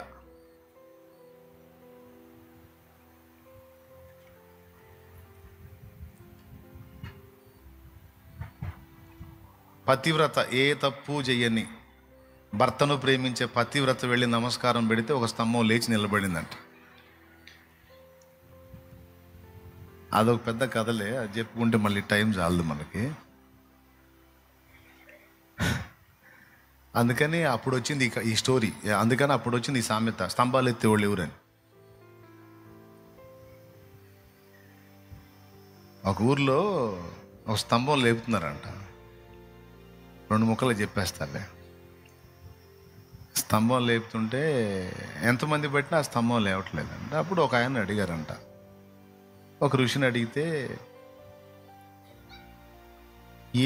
పతివ్రత ఏ తప్పు చెయ్యని భర్తను ప్రేమించే పతివ్రత వెళ్ళి నమస్కారం పెడితే ఒక స్తంభం లేచి నిలబడిందంట. అదొక పెద్ద కథలే, అది చెప్పుకుంటే మళ్ళీ టైం చాలదు మనకి. అందుకని అప్పుడు వచ్చింది ఈ స్టోరీ, అందుకని అప్పుడు వచ్చింది ఈ సామెత, స్తంభాలు ఎత్తేవాళ్ళు ఎవరని. ఒక ఊర్లో ఒక స్తంభం లేపుతున్నారంట. 2 ముక్కలు చెప్పేస్తారులే. స్తంభం లేపుతుంటే ఎంతమంది పెట్టినా ఆ స్తంభం లేవట్లేదంట. అప్పుడు ఒక ఆయన అడిగారంట, ఒక ఋషిని అడిగితే,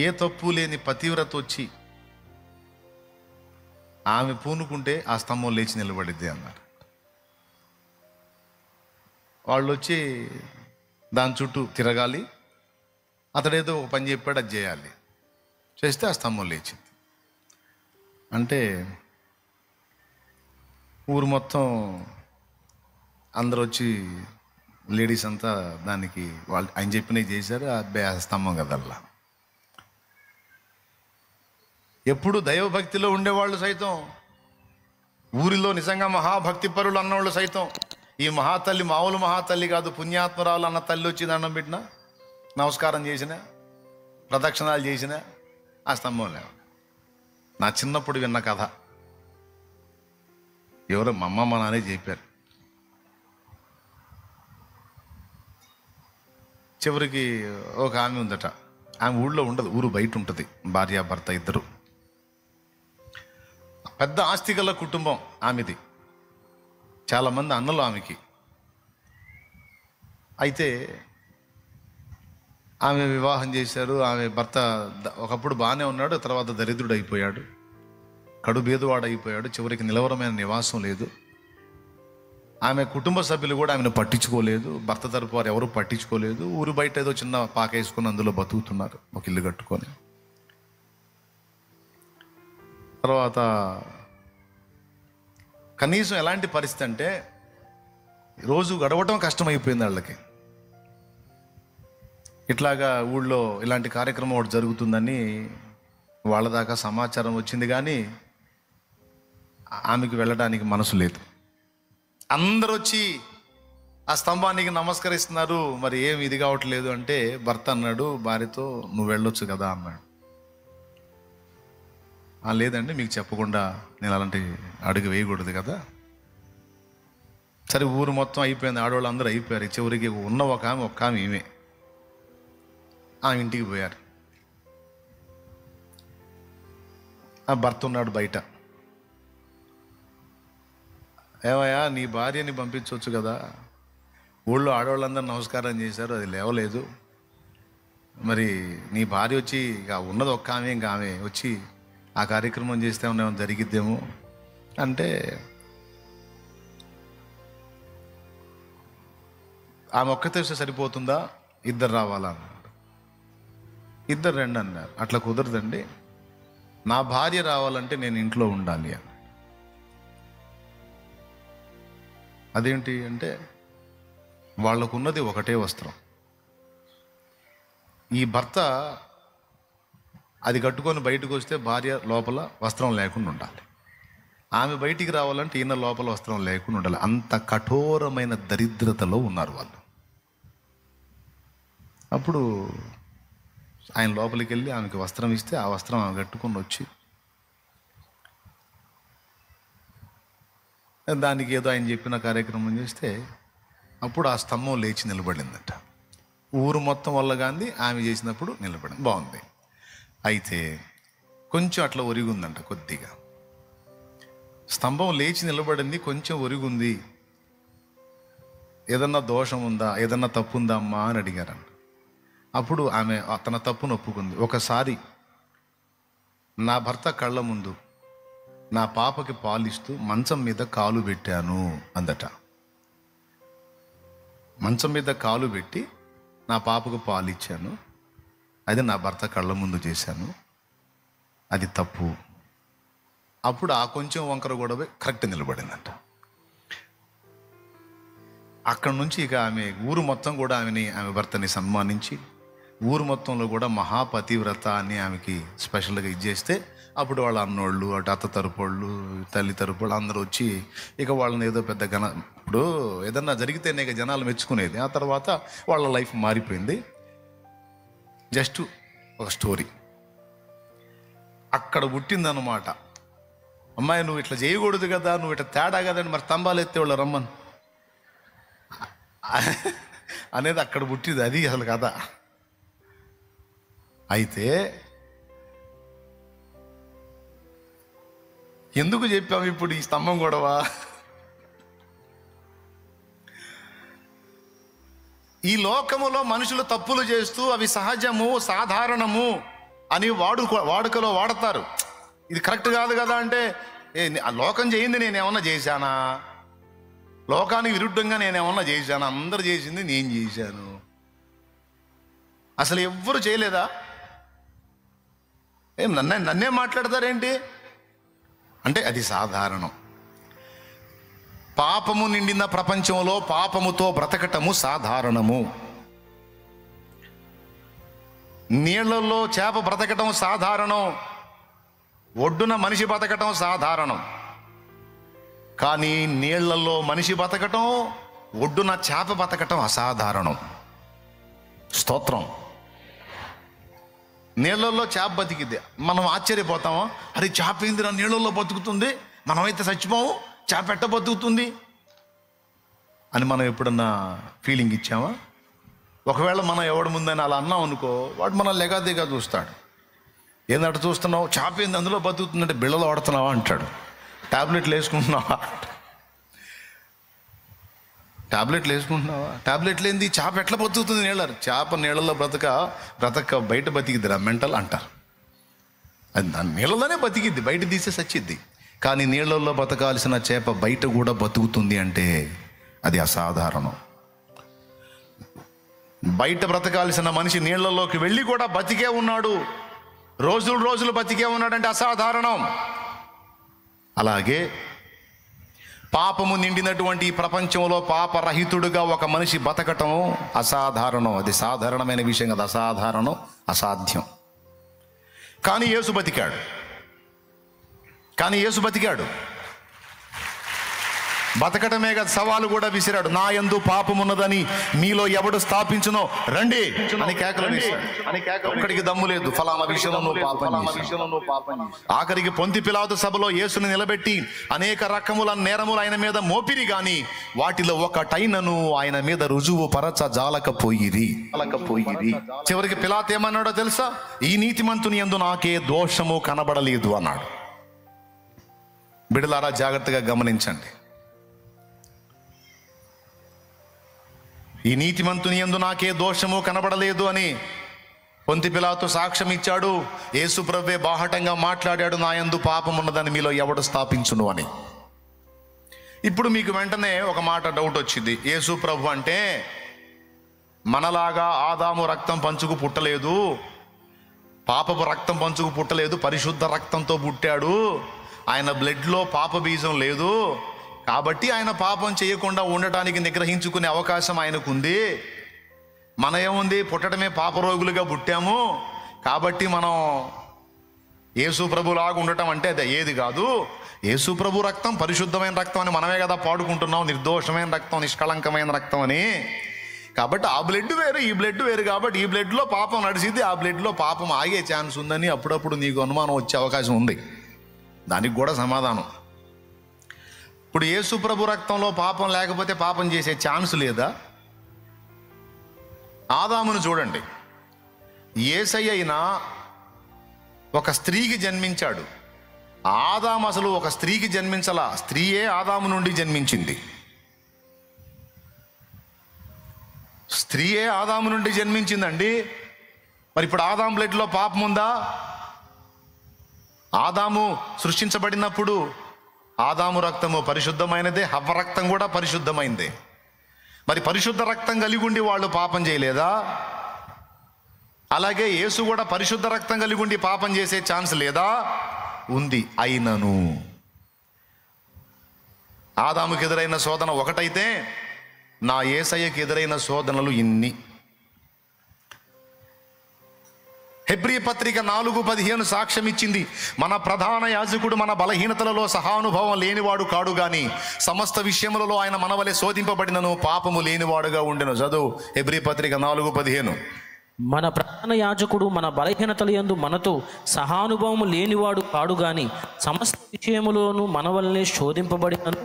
ఏ తప్పు లేని పతివ్రత వచ్చి ఆమె పూనుకుంటే ఆ స్తంభం లేచి నిలబడిద్ది అన్నారు. వాళ్ళు వచ్చి దాని చుట్టూ తిరగాలి, అతడేదో ఒక పని చెప్పాడు, అది చేయాలి, చేస్తే ఆ స్తంభం లేచింది. అంటే ఊరు మొత్తం అందరూ వచ్చి, లేడీస్ అంతా దానికి వాళ్ళు ఆయన చెప్పినవి చేశారు. ఆ స్తంభం కదల్లా. ఎప్పుడు దైవభక్తిలో ఉండేవాళ్ళు సైతం, ఊరిలో నిజంగా మహాభక్తి పరులు అన్నవాళ్ళు సైతం, ఈ మహాతల్లి మామూలు మహాతల్లి కాదు, పుణ్యాత్మరాలు అన్న తల్లి వచ్చి దండం పెట్టినా, నమస్కారం చేసిన, ప్రదక్షిణాలు చేసిన ఆ స్తంభం లేవు. నా చిన్నప్పుడు విన్న కథ, ఎవరో మా అమ్మ మా నాన్నే చెప్పారు. చివరికి ఒక ఆమె ఉందట, ఆమె ఊళ్ళో ఉండదు, ఊరు బయట ఉంటుంది, భార్యాభర్త ఇద్దరు. పెద్ద ఆస్తి గల కుటుంబం ఆమెది, చాలామంది అన్నలు ఆమెకి. అయితే ఆమె వివాహం చేశారు. ఆమె భర్త ఒకప్పుడు బాగానే ఉన్నాడు, తర్వాత దరిద్రుడు అయిపోయాడు, కడు బేదువాడు అయిపోయాడు. చివరికి నిలవరమైన నివాసం లేదు. ఆమె కుటుంబ సభ్యులు కూడా ఆమెను పట్టించుకోలేదు, భర్త తరపు వారు ఎవరు పట్టించుకోలేదు. ఊరు బయట ఏదో చిన్న పాక వేసుకొని అందులో బతుకుతున్నారు, ఒక ఇల్లు కట్టుకొని. తర్వాత కనీసం ఎలాంటి పరిస్థితి అంటే, రోజు గడవటం కష్టమైపోయింది వాళ్ళకి. ఇట్లాగా ఊళ్ళో ఇలాంటి కార్యక్రమం ఒకటి జరుగుతుందని వాళ్ళ దాకా సమాచారం వచ్చింది, కానీ ఆమెకు వెళ్ళడానికి మనసు లేదు. అందరూ వచ్చి ఆ స్తంభానికి నమస్కరిస్తున్నారు. మరి ఏమి ఇది కావట్లేదు అంటే భర్త అన్నాడు భార్యతో, నువ్వు వెళ్ళొచ్చు కదా అన్నాడు. లేదండి, మీకు చెప్పకుండా నేను అలాంటి అడుగు వేయకూడదు కదా. సరే, ఊరు మొత్తం అయిపోయింది, ఆడవాళ్ళు అందరూ అయిపోయారు. చివరికి ఉన్న ఒక ఆమె ఈమె ఇంటికి పోయారు. ఆ భర్త ఉన్నాడు బయట. ఏమయ్యా, నీ భార్యని పంపించవచ్చు కదా, ఊళ్ళో ఆడవాళ్ళందరూ నమస్కారం చేశారు, అది లేవలేదు. మరి నీ భార్య వచ్చి ఇక ఉన్నది ఒక్క ఆమె, ఇంకా ఆమె వచ్చి ఆ కార్యక్రమం చేస్తే ఏమైనా జరిగిద్దేమో అంటే, ఆమె ఒక్కతే వస్తే సరిపోతుందా, ఇద్దరు రావాలా అన్నాడు. ఇద్దరు రండి అన్నారు. అట్లా కుదరదండి, నా భార్య రావాలంటే నేను ఇంట్లో ఉండాలి అని. అదేంటి అంటే, వాళ్ళకున్నది ఒకటే వస్త్రం. ఈ భర్త అది కట్టుకొని బయటకు వస్తే భార్య లోపల వస్త్రం లేకుండా ఉండాలి. ఆమె బయటికి రావాలంటే ఈయన లోపల వస్త్రం లేకుండా ఉండాలి. అంత కఠోరమైన దరిద్రతలో ఉన్నారు వాళ్ళు. అప్పుడు ఆయన లోపలికి వెళ్ళి ఆమెకి వస్త్రం ఇస్తే ఆ వస్త్రం ఆమె కట్టుకొని వచ్చి దానికి ఏదో ఆయన చెప్పిన కార్యక్రమం చేస్తే అప్పుడు ఆ స్తంభం లేచి నిలబడిందట. ఊరు మొత్తం వల్ల గాంధీ ఆమె చేసినప్పుడు నిలబడింది. బాగుంది. అయితే కొంచెం అట్లా ఒరిగుందంట, కొద్దిగా స్తంభం లేచి నిలబడింది, కొంచెం ఒరిగుంది. ఏదన్నా దోషం ఉందా, ఏదన్నా తప్పు ఉందా అమ్మా అని అడిగారంట. అప్పుడు ఆమె తన తప్పును ఒప్పుకుంది. ఒకసారి నా భర్త కళ్ళ ముందు నా పాపకి పాలిస్తూ మంచం మీద కాలు పెట్టాను అందట. మంచం మీద కాలు పెట్టి నా పాపకు పాలు ఇచ్చాను, అది నా భర్త కళ్ళ ముందు చేశాను, అది తప్పు. అప్పుడు ఆ కొంచెం వంకర గొడవ కరెక్ట్ నిలబడిందంట. అక్కడి నుంచి ఇక ఆమె ఊరు మొత్తం కూడా ఆమె భర్తని సన్మానించి ఊరు మొత్తంలో కూడా మహాపతివ్రత అని ఆమెకి స్పెషల్గా ఇచ్చేస్తే అప్పుడు వాళ్ళ అన్నోళ్ళు, అటు అత్త తరపోళ్ళు, తల్లి తరపోళ్ళు అందరూ వచ్చి ఇక వాళ్ళని ఏదో పెద్ద ఇప్పుడు ఏదన్నా జరిగితేనే ఇక జనాలు మెచ్చుకునేది. ఆ తర్వాత వాళ్ళ లైఫ్ మారిపోయింది. జస్ట్ ఒక స్టోరీ అక్కడ పుట్టిందన్నమాట. అమ్మాయి, నువ్వు ఇట్లా చేయకూడదు కదా, నువ్వు ఇట్లా తేడా కదండి, మరి తంబాలు ఎత్తేవాళ్ళు రమ్మని అనేది అక్కడ పుట్టింది. అది అసలు కథ. అయితే ఎందుకు చెప్పాము ఇప్పుడు ఈ స్తంభం గొడవ? ఈ లోకములో మనుషులు తప్పులు చేస్తూ అవి సహజము, సాధారణము అని వాడుకలో వాడతారు. ఇది కరెక్ట్ కాదు కదా అంటే, లోకం చేయింది నేనేమన్నా చేశానా, లోకానికి విరుద్ధంగా నేనేమన్నా చేశానా, అందరు చేసింది నేను చేశాను, అసలు ఎవ్వరు చేయలేదా, నన్నే మాట్లాడతారేంటి అంటే అది సాధారణం. పాపము నిండిన ప్రపంచంలో పాపముతో బ్రతకటము సాధారణము. నీళ్లలో చేప బ్రతకటం సాధారణం, ఒడ్డున మనిషి బతకటం సాధారణం. కానీ నీళ్లలో మనిషి బతకటం, ఒడ్డున చేప బతకటం అసాధారణం. స్తోత్రం. నీళ్ళల్లో చేప బతికిద్ది, మనం ఆశ్చర్యపోతామా, అరే చేప ఏందిరా నీళ్ళల్లో బతుకుతుంది, మనమైతే చచ్చిపోము, చేప ఎట్ట బతుకుతుంది అని మనం ఎప్పుడన్నా ఫీలింగ్ ఇచ్చామా? ఒకవేళ మనం ఎవడి ముందని అలా అన్నాం అనుకో, వాడు మనం లెగాదిగా చూస్తాడు. ఏందంటే చూస్తున్నావు, చేప ఏంది అందులో బతుకుతుందంటే బిళ్ళలో ఆడుతున్నావా అంటాడు. టాబ్లెట్లు వేసుకుంటున్నావా, టాబ్లెట్లు వేసుకుంటున్నావా, టాబ్లెట్లు ఏంది, చేప ఎట్లా బతుకుతుంది నీళ్ళ, చేప నీళ్ళలో బ్రతక బయట బతికిద్దిరా మెంటల్ అంటారు. అది దాని నీళ్ళలోనే బతికిద్ది, బయట తీసే సచ్చిద్ది. కానీ నీళ్ళల్లో బతకాల్సిన చేప బయట కూడా బతుకుతుంది అంటే అది అసాధారణం. బయట బ్రతకాల్సిన మనిషి నీళ్ళలోకి వెళ్ళి కూడా బతికే ఉన్నాడు, రోజులు బతికే ఉన్నాడంటే అసాధారణం. అలాగే పాపము నిండినటువంటి ఈ ప్రపంచంలో పాపరహితుడుగా ఒక మనిషి బతకటం అసాధారణం. అది సాధారణమైన విషయం కదా, అసాధారణం, అసాధ్యం. కానీ యేసు బతికాడు. బతకటమే కదా సవాలు కూడా విసిరాడు. నా యందు పాపం ఉన్నదని మీలో ఎవడు స్థాపించునో రండి అని కేకలు వేశాడు. ఒక్కడికి దమ్ము లేదు ఫలానా విషయంలో నువ్వు పాపం. ఆఖరికి పొంతి పిలాతు సభలో యేసుని నిలబెట్టి అనేక రకముల నేరములు ఆయన మీద మోపిరి గాని వాటిలో ఒకటైనను ఆయన మీద రుజువు పరచ జాలకపోయిరి. చివరికి పిలాతు ఏమన్నాడో తెలుసా? ఈ నీతిమంతుని యందు నాకే దోషము కనబడలేదు అన్నాడు. బిడ్డలారా జాగ్రత్తగా గమనించండి. ఈ నీతిమంతుని యందు నాకే దోషము కనబడలేదు అని పొంతి పిలాతు సాక్ష్యం ఇచ్చాడు. యేసు ప్రభువే బాహటంగా మాట్లాడాడు, నా యందు పాపం ఉన్నదని మీలో ఎవడు స్థాపించును అని. ఇప్పుడు మీకు వెంటనే ఒక మాట డౌట్ వచ్చింది. యేసు ప్రభు అంటే మనలాగా ఆదాము రక్తం పంచుకు పుట్టలేదు, పాపపు రక్తం పంచుకు పుట్టలేదు, పరిశుద్ధ రక్తంతో పుట్టాడు. ఆయన బ్లడ్లో పాప బీజం లేదు కాబట్టి ఆయన పాపం చేయకుండా ఉండటానికి నిగ్రహించుకునే అవకాశం ఆయనకు ఉంది. మన ఏముంది, పుట్టడమే పాపరోగులుగా పుట్టాము కాబట్టి మనం యేసు ప్రభులాగా ఉండటం అంటే అది ఏది కాదు. యేసు ప్రభు రక్తం పరిశుద్ధమైన రక్తం అని మనమే కదా పాడుకుంటున్నాం, నిర్దోషమైన రక్తం, నిష్కళంకమైన రక్తం అని. కాబట్టి ఆ బ్లడ్ వేరు ఈ బ్లడ్ వేరు కాబట్టి ఈ బ్లడ్లో పాపం నడిచింది, ఆ బ్లడ్లో పాపం ఆగే ఛాన్స్ ఉందని అప్పుడప్పుడు నీకు అనుమానం వచ్చే అవకాశం ఉంది. దానికి కూడా సమాధానం, ఇప్పుడు యేసు ప్రభు రక్తంలో పాపం లేకపోతే పాపం చేసే ఛాన్స్ లేదా? ఆదామును చూడండి, యేసయ్య అయినా ఒక స్త్రీకి జన్మించాడు. ఆదాము అసలు ఒక స్త్రీకి జన్మించలా, స్త్రీయే ఆదాము నుండి జన్మించింది. స్త్రీయే ఆదాము నుండి జన్మించిందండి. మరి ఇప్పుడు ఆదాము బ్లడ్లో పాపం ఉందా? ఆదాము సృష్టించబడినప్పుడు ఆదాము రక్తము పరిశుద్ధమైనదే, హవ్వ రక్తం కూడా పరిశుద్ధమైందే. మరి పరిశుద్ధ రక్తం కలిగి ఉండి వాళ్ళు పాపం చేయలేదా? అలాగే యేసు కూడా పరిశుద్ధ రక్తం కలిగి ఉండి పాపం చేసే ఛాన్స్ లేదా? ఉంది. అయినను ఆదాముకి ఎదురైన శోధన ఒకటైతే నా యేసయ్యకి ఎదురైన శోధనలు ఇన్ని. హెబ్రీ పత్రిక 4:15 సాక్ష్యం ఇచ్చింది, మన ప్రధాన యాజకుడు మన బలహీనతలలో సహానుభవం లేనివాడు కాడు గాని సమస్త విషయములలో ఆయన మనవలే శోధింపబడినను పాపము లేనివాడుగా ఉండెను. చదువు హెబ్రీ పత్రిక 4:15. మన ప్రధాన యాజకుడు మన బలహీనతల యందు మనతో సహానుభవము లేనివాడు కాడు గాని సమస్త విషయములోను మన వల్లనే శోధింపబడినను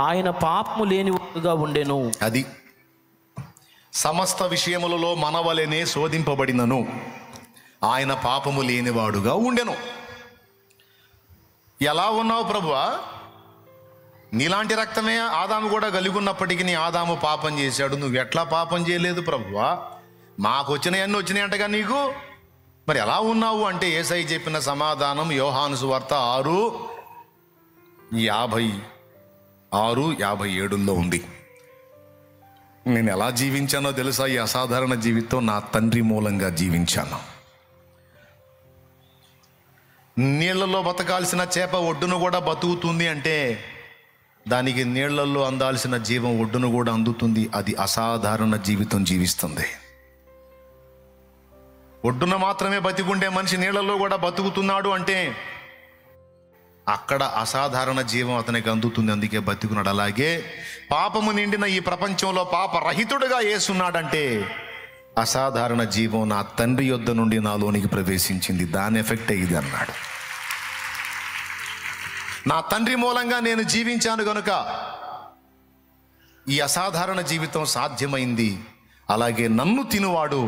ఆయన పాపము లేనివాడుగా ఉండెను. అది సమస్త విషయములలో మన వలెనే శోధింపబడినను ఆయన పాపము లేనివాడుగా ఉండెను. ఎలా ఉన్నావు ప్రభువా? నీలాంటి రక్తమే ఆదాము కూడా కలిగి ఉన్నప్పటికీ ఆదాము పాపం చేశాడు, నువ్వు ఎట్లా పాపం చేయలేదు ప్రభువా? మాకు వచ్చినాయన్నీ వచ్చినాయంటగా నీకు, మరి ఎలా ఉన్నావు అంటే యేసయ్య చెప్పిన సమాధానం యోహాను సువార్త 6:56-57 ఉంది. నేను ఎలా జీవించానో తెలుసా? ఈ అసాధారణ జీవితం నా తండ్రి మూలంగా జీవించాను. నీళ్లలో బతకాల్సిన చేప ఒడ్డును కూడా బతుకుతుంది అంటే దానికి నీళ్లలో అందాల్సిన జీవం ఒడ్డును కూడా అందుతుంది. అది అసాధారణ జీవితం జీవిస్తుంది. ఒడ్డున మాత్రమే బతికుండే మనిషి నీళ్లలో కూడా బతుకుతున్నాడు అంటే అక్కడ అసాధారణ జీవం అతనికి అందుతుంది, అందుకే బతుకున్నాడు. అలాగే పాపము నిండిన ఈ ప్రపంచంలో పాపరహితుడుగా యేసున్నాడంటే అసాధారణ జీవం నా తండ్రి యొద్ద నుండి నాలోనికి ప్రవేశించింది, దాని ఎఫెక్టే ఇది అన్నాడు. నా తండ్రి మూలంగా నేను జీవించాను గనుక ఈ అసాధారణ జీవితం సాధ్యమైంది. అలాగే నన్ను తినువాడు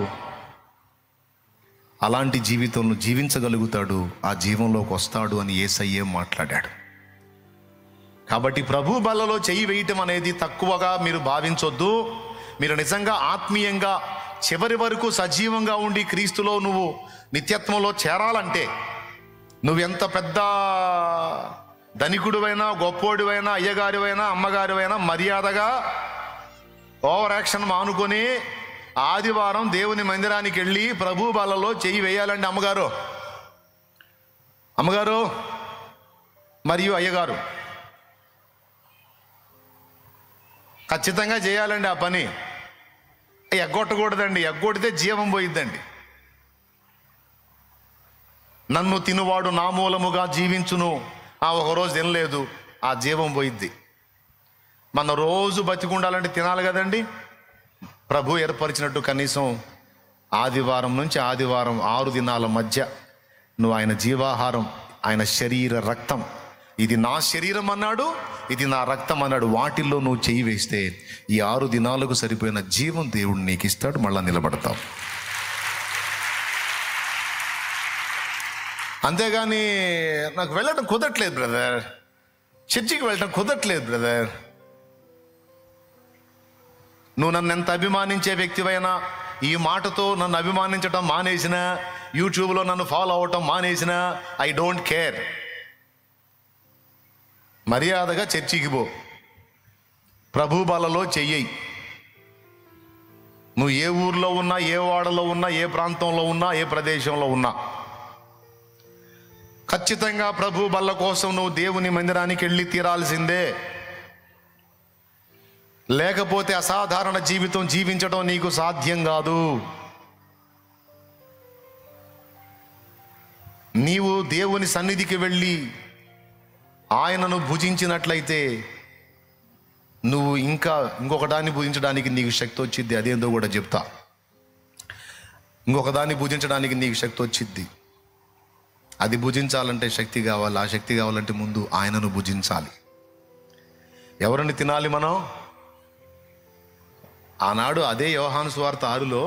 అలాంటి జీవితంలో జీవించగలుగుతాడు, ఆ జీవంలోకి వస్తాడు అని యేసయ్యే మాట్లాడాడు. కాబట్టి ప్రభు బల్లలో చెయ్యి వేయటం అనేది తక్కువగా మీరు భావించొద్దు. మీరు నిజంగా ఆత్మీయంగా చివరి వరకు సజీవంగా ఉండి క్రీస్తులో నువ్వు నిత్యత్వంలో చేరాలంటే, నువ్వెంత పెద్ద ధనికుడివైనా, గొప్పోడివైనా, అయ్యగారివైనా, అమ్మగారివైనా మర్యాదగా ఓవర్ యాక్షన్ మానుకొని ఆదివారం దేవుని మందిరానికి వెళ్ళి ప్రభు బలలో చెయ్యి వేయాలండి. అమ్మగారు మరియు అయ్యగారు ఖచ్చితంగా చేయాలండి ఆ పని. ఎగ్గొట్టకూడదండి, ఎగ్గొడితే జీవం పోయిద్దండి. నన్ను తినువాడు నా మూలముగా జీవించును. ఒకరోజు తినలేదు, ఆ జీవం పోయిద్ది. మన రోజు బతికి ఉండాలంటే తినాలి కదండి. ప్రభు ఏర్పరిచినట్టు కనీసం ఆదివారం నుంచి ఆదివారం 6 దినాల మధ్య నువ్వు ఆయన జీవాహారం, ఆయన శరీర రక్తం, ఇది నా శరీరం అన్నాడు, ఇది నా రక్తం అన్నాడు, వాటిల్లో నువ్వు చెయ్యి వేస్తే ఈ 6 దినాలకు సరిపోయిన జీవం దేవుడు నీకు ఇస్తాడు. మళ్ళా నిలబడతావు. అంతేగాని నాకు వెళ్ళడం కుదరట్లేదు బ్రదర్, చర్చికి వెళ్ళడం కుదరట్లేదు బ్రదర్, నువ్వు నన్ను ఎంత అభిమానించే వ్యక్తివైనా ఈ మాటతో నన్ను అభిమానించడం మానేసిన, యూట్యూబ్లో నన్ను ఫాలో అవటం మానేసిన, ఐ డోంట్ కేర్. మర్యాదగా చర్చికి పో, ప్రభు బలలో చెయ్యి. నువ్వు ఏ ఊర్లో ఉన్నా, ఏ వాడలో ఉన్నా, ఏ ప్రాంతంలో ఉన్నా, ఏ ప్రదేశంలో ఉన్నా, ఖచ్చితంగా ప్రభు బల్ల కోసం నువ్వు దేవుని మందిరానికి వెళ్ళి తీరాల్సిందే. లేకపోతే అసాధారణ జీవితం జీవించడం నీకు సాధ్యం కాదు. నీవు దేవుని సన్నిధికి వెళ్ళి ఆయనను భుజించినట్లయితే నువ్వు ఇంకొకదాన్ని భుజించడానికి నీకు శక్తి వచ్చిద్ది. అదేందో కూడా చెప్తా. ఇంకొకదాన్ని భుజించడానికి నీకు శక్తి వచ్చిద్ది. అది భుజించాలంటే శక్తి కావాలి. ఆ శక్తి కావాలంటే ముందు ఆయనను భుజించాలి. ఎవరిని తినాలి మనం? ఆనాడు అదే యోహాను సువార్త 6లో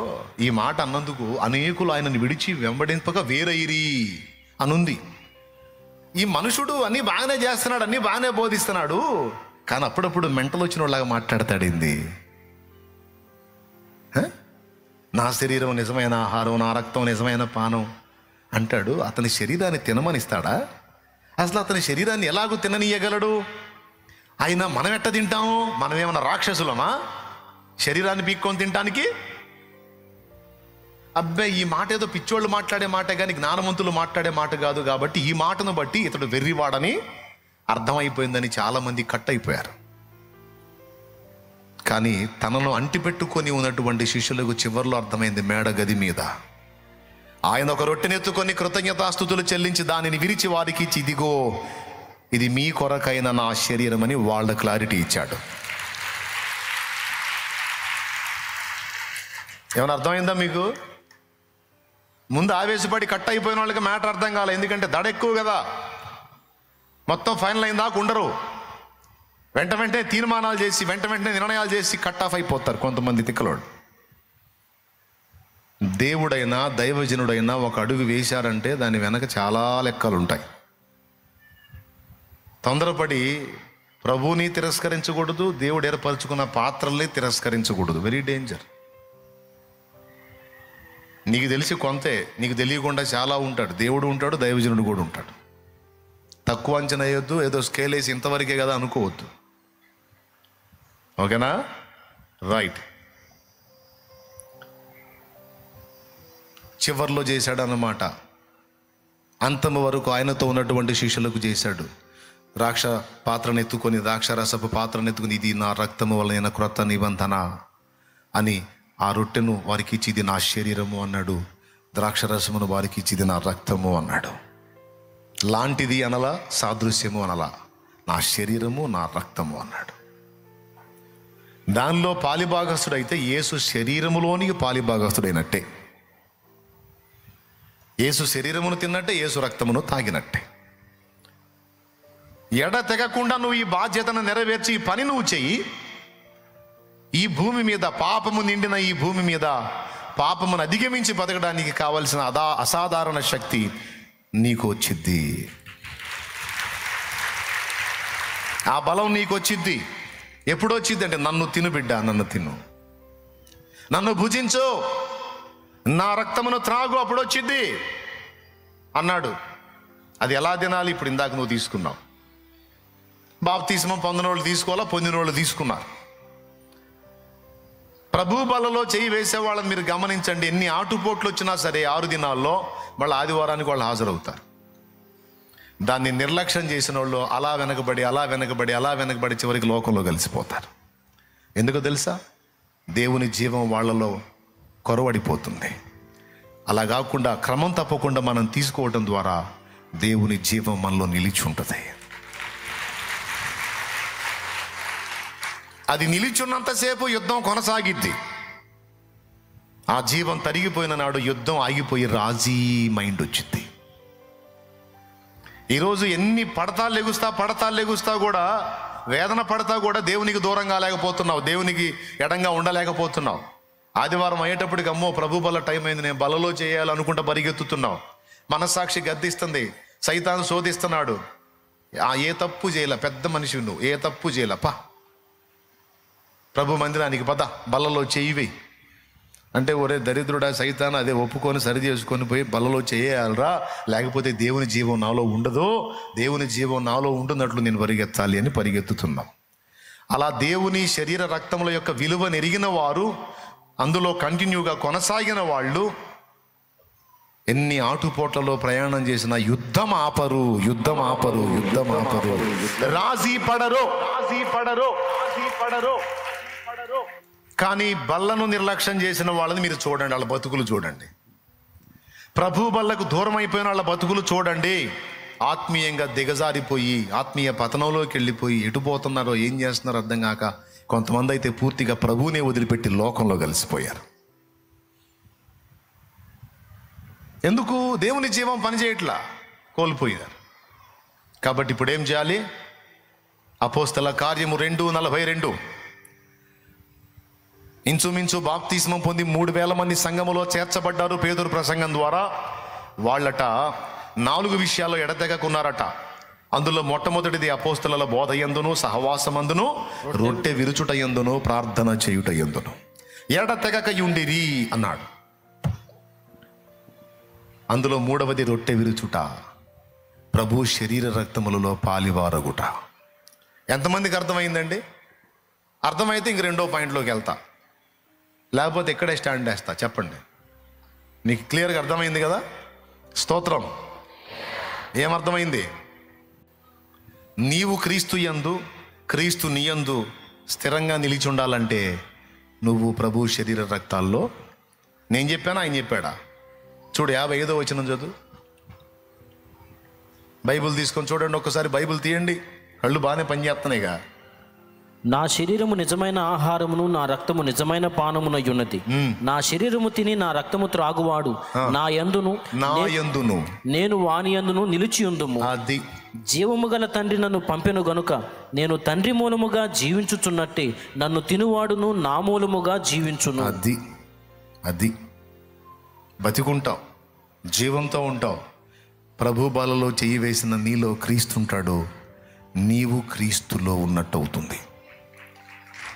ఈ మాట అన్నందుకు అనేకులు ఆయనను విడిచి వెంబడింపక వేరైరి అనుంది. ఈ మనుషుడు అన్నీ బాగానే చేస్తున్నాడు, అన్నీ బాగానే బోధిస్తున్నాడు, కానీ అప్పుడప్పుడు మెంటలు వచ్చిన వాళ్ళగా మాట్లాడతాడింది. నా శరీరం నిజమైన ఆహారం, నా రక్తం నిజమైన పానం అంటాడు. అతని శరీరాన్ని తినమనిస్తాడా? అసలు అతని శరీరాన్ని ఎలాగూ తిననీయగలడు? అయినా మనం ఎట్ట తింటాము? మనం ఏమన్నా రాక్షసులమా శరీరాన్ని పీక్కొని తినటానికి? అబ్బాయి, ఈ మాట ఏదో పిచ్చోళ్ళు మాట్లాడే మాట కానీ జ్ఞానవంతులు మాట్లాడే మాట కాదు. కాబట్టి ఈ మాటను బట్టి ఇతడు వెర్రివాడని అర్థమైపోయిందని చాలామంది కట్ అయిపోయారు. కానీ తనను అంటిపెట్టుకొని ఉన్నటువంటి శిష్యులకు చివర్లో అర్థమైంది. మేడ గది మీద ఆయన ఒక రొట్టెనెత్తుకొని కృతజ్ఞతాస్తుతులు చెల్లించి దానిని విరిచి వారికి ఇచ్చి, ఇదిగో ఇది మీ కొరకైన నా శరీరం అని వాళ్ళ క్లారిటీ ఇచ్చాడు. ఏమైనా అర్థమైందా మీకు? ముందు ఆవేశపడి కట్ అయిపోయిన వాళ్ళకి మ్యాటర్ అర్థం కాలేదు. ఎందుకంటే దడ ఎక్కువ కదా, మొత్తం ఫైనల్ అయిన దాకా ఉండరు. వెంటనే తీర్మానాలు చేసి వెంటనే నిర్ణయాలు చేసి కట్ ఆఫ్ అయిపోతారు కొంతమంది తిక్కలోడు. దేవుడైనా దైవజనుడైనా ఒక అడుగు వేశారంటే దాని వెనక చాలా లెక్కలు ఉంటాయి. తొందరపడి ప్రభువుని తిరస్కరించకూడదు, దేవుడు ఏర్పరచుకున్న పాత్రల్ని తిరస్కరించకూడదు. Very danger. నీకు తెలిసి కొంతే, నీకు తెలియకుండా చాలా ఉంటాడు. దేవుడు ఉంటాడు, దైవజనుడు కూడా ఉంటాడు. తక్కువ అంచనా వేయొద్దు. ఏదో స్కేల్ వేసి ఇంతవరకే కదా అనుకోవద్దు. ఓకేనా? రైట్. చివర్లో చేశాడు అన్నమాట. అంతము వరకు ఆయనతో ఉన్నటువంటి శిష్యులకు చేశాడు. ద్రాక్ష పాత్రను ఎత్తుకొని, ద్రాక్ష రసపు పాత్రను ఎత్తుకొని, ఇది నా రక్తము వలన క్రొత్త నిబంధన అని ఆ రొట్టెను వారికి ఇచ్చి, ఇది నా శరీరము అన్నాడు. ద్రాక్ష రసమును వారికి ఇచ్చి, ఇది నా రక్తము అన్నాడు. లాంటిది అనలా, సాదృశ్యము అనలా, నా శరీరము నా రక్తము అన్నాడు. దానిలో పాలిభాగస్తుడైతే యేసు శరీరములోనికి పాలిభాగస్తుడైనట్టే. యేసు శరీరమును తిన్నట్టే, యేసు రక్తమును తాగినట్టే. ఎడ తెగకుండా నువ్వు ఈ బాధ్యతను నెరవేర్చి ఈ పని నువ్వు చెయ్యి. ఈ భూమి మీద, పాపము నిండిన ఈ భూమి మీద పాపమును అధిగమించి బతకడానికి కావలసిన అసాధారణ శక్తి నీకు వచ్చిద్ది. ఆ బలం నీకు వచ్చిద్ది. ఎప్పుడు వచ్చింది అంటే, నన్ను తిను బిడ్డ, నన్ను తిను, నన్ను భుజించు, నా రక్తమును త్రాగు, అప్పుడు వచ్చిద్ది అన్నాడు. అది ఎలా తినాలి? ఇప్పుడు ఇందాక నువ్వు తీసుకున్నావు. బాప్తిస్మం పొందిన వాళ్ళు తీసుకోవాలా, పొందిన వాళ్ళు తీసుకున్నారు. ప్రభు బలలో చేయి వేసే వాళ్ళని మీరు గమనించండి. ఎన్ని ఆటుపోట్లు వచ్చినా సరే 6 దినాల్లో మళ్ళీ ఆదివారానికి వాళ్ళు హాజరవుతారు. దాన్ని నిర్లక్ష్యం చేసిన వాళ్ళు అలా వెనకబడి చివరికి లోకంలో కలిసిపోతారు. ఎందుకో తెలుసా? దేవుని జీవం వాళ్ళలో కొరవడిపోతుంది. అలా కాకుండా క్రమం తప్పకుండా మనం తీసుకోవడం ద్వారా దేవుని జీవం మనలో నిలిచి ఉంటుంది. అది నిలిచున్నంతసేపు యుద్ధం కొనసాగిద్ది. ఆ జీవం తరిగిపోయిన నాడు యుద్ధం ఆగిపోయి రాజీ మైండ్ వచ్చింది. ఈరోజు ఎన్ని పడతాలు లెగుస్తా కూడా, వేదన పడతా కూడా దేవునికి దూరంగా లేకపోతున్నావు, దేవునికి ఎడంగా ఉండలేకపోతున్నావు. ఆదివారం అయ్యేటప్పటికి అమ్మో ప్రభు బల టైం అయింది, నేను బలలో చేయాలనుకుంటా పరిగెత్తుతున్నావు. మనస్సాక్షి గద్దిస్తుంది, సైతాను శోధిస్తున్నాడు. ఏ తప్పు చేయలే, పెద్ద మనిషి నువ్వు, ఏ తప్పు చేయలే, ప్రభు మందిరానికి పద, బలలో చేయివి అంటే, ఒరే దరిద్రుడా సైతాను, అదే ఒప్పుకొని సరి చేసుకొని పోయి బలలో చేయాలరా, లేకపోతే దేవుని జీవం నాలో ఉండదు, దేవుని జీవం నాలో ఉంటున్నట్లు నేను పరిగెత్తాలి అని పరిగెత్తుతున్నాం. అలా దేవుని శరీర రక్తముల యొక్క విలువను ఎరిగిన వారు, అందులో కంటిన్యూగా కొనసాగిన వాళ్ళు ఎన్ని ఆటుపోట్లలో ప్రయాణం చేసిన యుద్ధం ఆపరు. రాజీ పడరు. కానీ బల్లను నిర్లక్ష్యం చేసిన వాళ్ళని మీరు చూడండి, వాళ్ళ బతుకులు చూడండి. ప్రభు బల్లకు దూరం అయిపోయిన వాళ్ళ బతుకులు చూడండి. ఆత్మీయంగా దిగజారిపోయి, ఆత్మీయ పతనంలోకి వెళ్ళిపోయి, ఎటుపోతున్నారో ఏం చేస్తున్నారో అర్థం కాక, కొంతమంది అయితే పూర్తిగా ప్రభువునే వదిలిపెట్టి లోకంలో కలిసిపోయారు. ఎందుకు? దేవుని జీవం పనిచేయట్లా, కోల్పోయారు. కాబట్టి ఇప్పుడు ఏం చేయాలి? అపోస్తల కార్యము 2:42, ఇంచుమించు బాప్తిస్మం పొంది 3,000 మంది సంఘములో చేర్చబడ్డారు పేతురు ప్రసంగం ద్వారా. వాళ్ళట 4 విషయాల్లో ఎడతెగకున్నారట. అందులో మొట్టమొదటిది అపోస్తలుల బోధ యందును, సహవాసమందును, రొట్టె విరుచుట యందును, ప్రార్థన చేయుట యందును ఎడతెగక యుండిరి అన్నాడు. అందులో 3వది రొట్టె విరుచుట, ప్రభు శరీర రక్తములలో పాలివారగుట. ఎంతమందికి అర్థమైందండి? అర్థమైతే ఇంక 2వ పాయింట్లోకి వెళ్తా, లేకపోతే ఇక్కడే స్టాండ్ వేస్తా. చెప్పండి, మీకు క్లియర్గా అర్థమైంది కదా? స్తోత్రం. ఏమర్థమైంది? నీవు క్రీస్తు యందు, క్రీస్తు నీ యందు స్థిరంగా నిలిచి ఉండాలంటే నువ్వు ప్రభు శరీర రక్తాల్లో, నేను చెప్పానా ఆయన చెప్పాడా? చూడు 55వ వచనం చదువు. బైబిల్ తీసుకొని చూడండి ఒక్కసారి. బైబిల్ తీయండి, కళ్ళు బాగానే పనిచేస్తున్నాయిగా. నా శరీరము నిజమైన ఆహారమును, నా రక్తము నిజమైన పానమునై ఉన్నది. నా శరీరము తిని నా రక్తము త్రాగువాడు నా యందును, నేను వాని యందును నిలిచి ఉందుము. అది జీవము గల తండ్రి నన్ను పంపెను గనుక నేను తండ్రి మూలముగా జీవించుచున్నట్టే నన్ను తినువాడును నా మూలముగా జీవించును. అది బతికుంటావు, జీవంతో ఉంటావు. ప్రభు బాలలో చెయ్యి వేసిన నీలో క్రీస్తు ఉంటాడు, నీవు క్రీస్తులో ఉన్నట్టు అవుతుంది.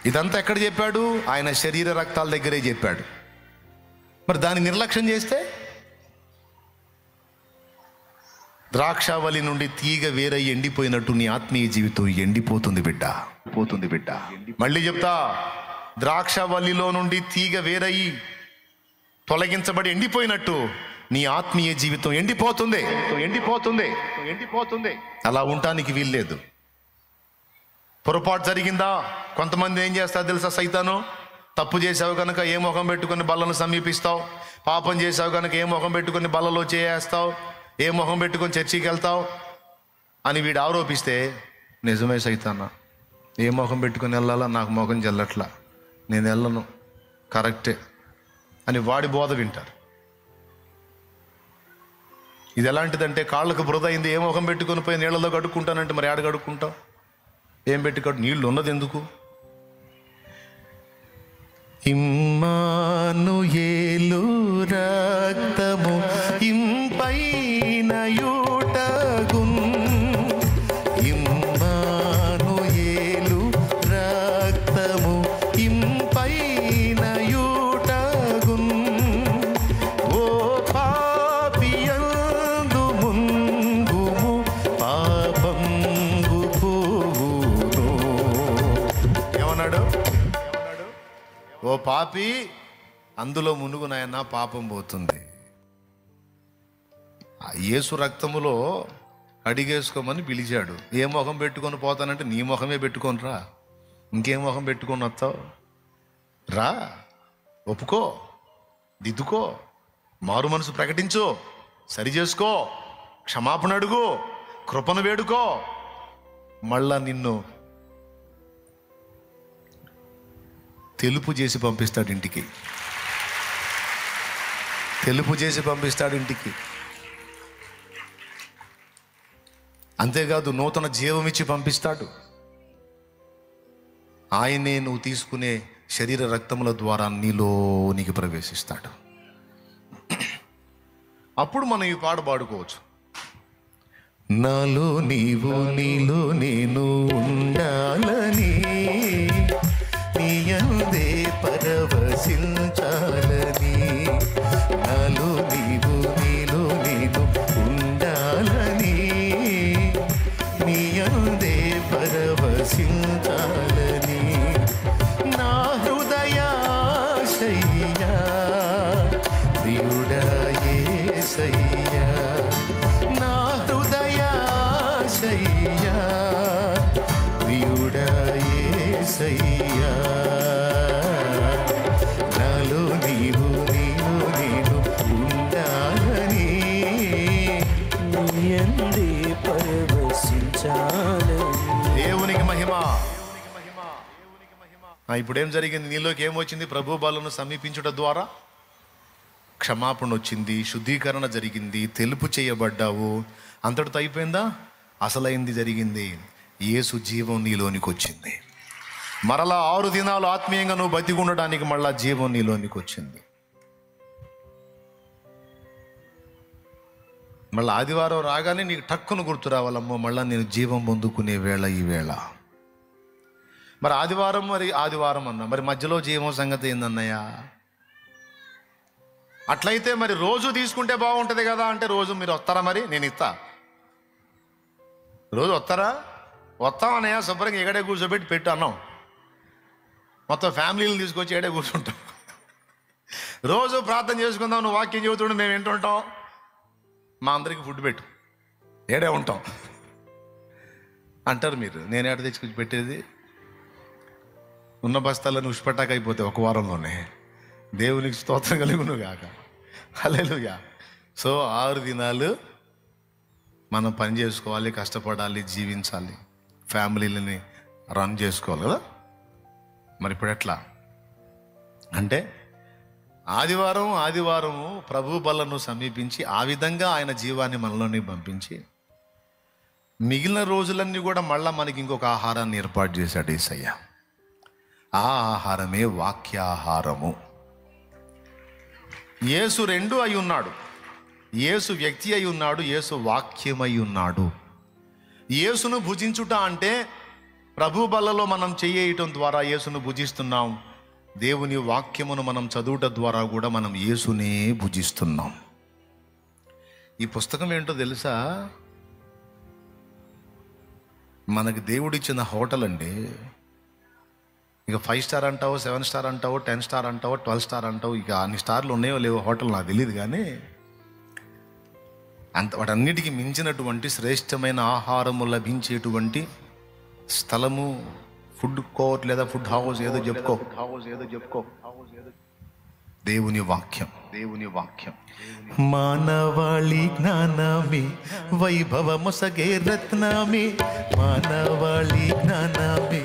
ఇదంతా ఎక్కడ చెప్పాడు? ఆయన శరీర రక్తాల దగ్గరే చెప్పాడు. మరి దాన్ని నిర్లక్ష్యం చేస్తే ద్రాక్షావళి నుండి తీగ వేరై ఎండిపోయినట్టు నీ ఆత్మీయ జీవితం ఎండిపోతుంది బిడ్డ. మళ్ళీ చెప్తా, ద్రాక్షావళిలో నుండి తీగ వేరయి తొలగించబడి ఎండిపోయినట్టు నీ ఆత్మీయ జీవితం ఎండిపోతుంది. అలా ఉండటానికి వీల్లేదు. పొరపాటు జరిగిందా? కొంతమంది ఏం చేస్తారు తెలుసా? సైతాను, తప్పు చేసావు కనుక ఏ ముఖం పెట్టుకుని బల్లను సమీపిస్తావు, పాపం చేసావు కనుక ఏ ముఖం పెట్టుకుని బల్లలో చేయేస్తావు, ఏ ముఖం పెట్టుకొని చర్చికి వెళ్తావు అని వీడు ఆరోపిస్తే, నిజమే సైతానా, ఏ ముఖం పెట్టుకుని వెళ్ళాలా, నాకు ముఖం చెల్లట్లా, నేను వెళ్ళను, కరెక్టే అని వాడి బోధ వింటారు. ఇది ఎలాంటిదంటే, కాళ్ళకు బురద అయింది, ఏ ముఖం పెట్టుకొని పోయి నీళ్ళలో కడుక్కుంటానంటే మరి ఆడ కడుక్కుంటావు? ఏం పెట్టుకోడు, నీళ్ళు ఉన్నది ఎందుకు? ఇమ్మానుయేలు రక్తము ఇంపైన యూటగున్, ఇమ్మానుయేలు రక్తము ఇంపైన యూటగున్, ఓ పాపియందు ముంగుము పాపంగు పోవును. ఏమన్నాడు? ఓ పాపి, అందులో మునుగునాయన పాపం పోతుంది. యేసు రక్తములో అడిగేసుకోమని పిలిచాడు. ఏ ముఖం పెట్టుకొని పోతానంటే నీ ముఖమే పెట్టుకొని రా, ఇంకేం ముఖం పెట్టుకొని వస్తావు? రా, ఒప్పుకో, దిద్దుకో, మారు మనసు ప్రకటించు, సరి చేసుకో, క్షమాపణ అడుగు, కృపను వేడుకో. మళ్ళా నిన్ను తెలుపు చేసి పంపిస్తాడు ఇంటికి. తెలుపు చేసి పంపిస్తాడు ఇంటికి. అంతేకాదు నూతన జీవం ఇచ్చి పంపిస్తాడు. ఆయనే నువ్వు తీసుకునే శరీర రక్తముల ద్వారా నీలోనికి ప్రవేశిస్తాడు. అప్పుడు మనం ఈ పాట పాడుకోవచ్చు. నాలో నీవు నీలో నేను ఉండాలని, నీ యందే పరవశించాలని. నాలో నీవు నీలో నేను ఉండాలని, నీ యందే పరవశించాలని. నా హృదయాశయ్యా ప్రియుడా యేసయ్యా, నా హృదయాశయ్యా ప్రియుడా యేసయ్యా. నాలో నీవు నీలో నేను ఉండాలని, యందే పరవశించాలని. దేవునికి మహిమ. ఇప్పుడేం జరిగింది? నీలోకి ఏమొచ్చింది? ప్రభు బలను సమీపించుట ద్వారా క్షమాపణ వచ్చింది, శుద్ధీకరణ జరిగింది, తెలుపు చేయబడ్డావు. అంతటితో అయిపోయిందా? అసలైంది జరిగింది. యేసు జీవం నీలోనికి వచ్చింది. మరలా 6 దినాలు ఆత్మీయంగా నువ్వు బతికి ఉండడానికి మళ్ళా జీవం నీలోనికి వచ్చింది. మళ్ళీ ఆదివారం రాగానే నీకు టక్కును గుర్తు రావాలమ్మో, మళ్ళీ నేను జీవం పొందుకునే వేళ ఈ వేళ. మరి ఆదివారం అన్నా, మరి మధ్యలో జీవం సంగతి ఏందన్నయ్యా? అట్లయితే మరి రోజు తీసుకుంటే బాగుంటుంది కదా అంటే, రోజు మీరు వస్తారా? మరి నేను ఇస్తా. రోజు వస్తారా? వస్తామన్నయ్య, శుభ్రంగా ఎక్కడే కూర్చోబెట్టి పెట్టు అన్నాం. మొత్తం ఫ్యామిలీని తీసుకొచ్చి ఏడే కూర్చుంటాం. రోజు ప్రార్థన చేసుకుందాం, నువ్వు వాక్యం చెబుతుండే మేము వింటుంటాం. మా అందరికి ఫుడ్ పెట్టు, ఏడే ఉంటాం అంటారు మీరు. నేను ఏడ తెచ్చుకొచ్చి పెట్టేది? ఉన్న బస్తాలను ఉష్పటాక అయిపోతే ఒక వారంలోనే. దేవునికి స్తోత్రం కలుగును గాక. హల్లెలూయా. సో 6 దినాలు మనం పని చేసుకోవాలి, కష్టపడాలి, జీవించాలి, ఫ్యామిలీలని రన్ చేసుకోవాలి కదా. మరి ఇప్పుడు ఎట్లా అంటే, ఆదివారము ప్రభు బలను సమీపించి ఆ విధంగా ఆయన జీవాన్ని మనలోని పంపించి మిగిలిన రోజులన్నీ కూడా మళ్ళా మనకి ఇంకొక ఆహారాన్ని ఏర్పాటు చేశాడు యేసయ్య. ఆ ఆహారమే వాక్యాహారము. యేసు 2 అయి ఉన్నాడు. యేసు వ్యక్తి అయి ఉన్నాడు, యేసు వాక్యమై ఉన్నాడు. యేసును భుజించుట అంటే ప్రభు బలలో మనం చెయ్యటం ద్వారా యేసును భుజిస్తున్నాం. దేవుని వాక్యమును మనం చదువుట ద్వారా కూడా మనం యేసునే భుజిస్తున్నాం. ఈ పుస్తకం ఏంటో తెలుసా? మనకి దేవుడిచ్చిన హోటల్ అండి. ఇక 5 స్టార్ అంటావు, 7 స్టార్ అంటావు, 10 స్టార్ అంటావు, 12 స్టార్ అంటావు. ఇక అన్ని స్టార్లు ఉన్నాయో లేవో హోటల్ నాకు తెలియదు, కానీ వాటన్నిటికీ మించినటువంటి శ్రేష్టమైన ఆహారము లభించేటువంటి స్థలము ఫుడ్ కోర్ట్ లేదా ఫుడ్ హౌస్ ఏదో చెప్పుకో, దేవుని వాక్యం. మానవాళి జ్ఞానమే వైభవమొసగే రత్నమే, మానవాళి జ్ఞానమే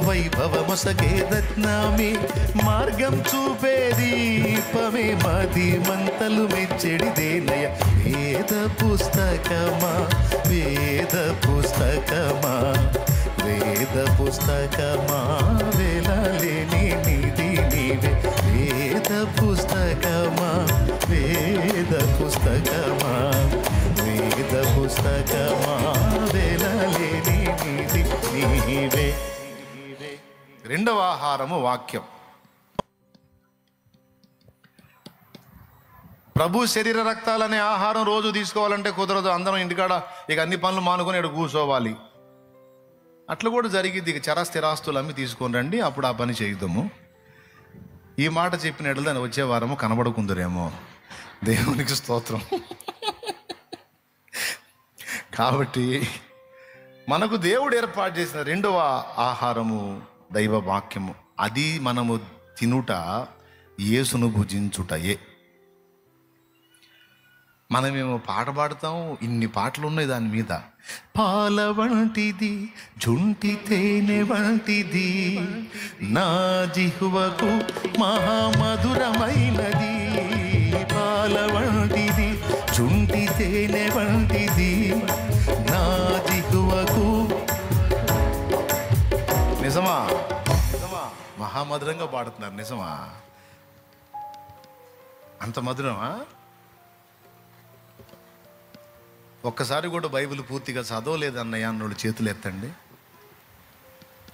వైభవమొసగే రత్నమే, మార్గం చూపే దీపమే మది మంతలు మెచ్చడిదేనయ. వేద పుస్తకమా వేలాలేని నిధి నీవే. వేద పుస్తకమా వేలాలేని నిధి నీవే. 2వ ఆహారము వాక్యం. ప్రభు శరీర రక్తాలనే ఆహారం రోజు తీసుకోవాలంటే కుదరదు. అందరం ఇంటికాడ ఇక అన్ని పనులు మానుకొని ఇక్కడ కూర్చోవాలి. అట్లా కూడా జరిగింది. ఇక స్థిరాస్తులు అమ్మి తీసుకొని రండి, అప్పుడు ఆ పని చేద్దాము. ఈ మాట చెప్పినట్లు దాన్ని వచ్చే వారము కనబడుకుందరేమో. దేవునికి స్తోత్రం. కాబట్టి మనకు దేవుడు ఏర్పాటు చేసిన 2వ ఆహారము దైవ వాక్యము. అది మనము తినుట యేసును భుజించుటయే. మనమేమో పాట పాడతాం, ఇన్ని పాటలు ఉన్నాయి దాని మీద. పాల వంటిది జుంటి తేనె వంటిది నా జిహ్వకు మహామధురమైనది. పాల వంటిది జుంటి తేనె వంటిది నా జిహ్వకు. నిజమా? మహామధురంగా పాడుతున్నారు. నిజమా? అంత మధురమా? ఒక్కసారి కూడా బైబిల్ పూర్తిగా చదవలేదన్నయ్య అన్నోళ్ళు చేతులు ఎత్తండి.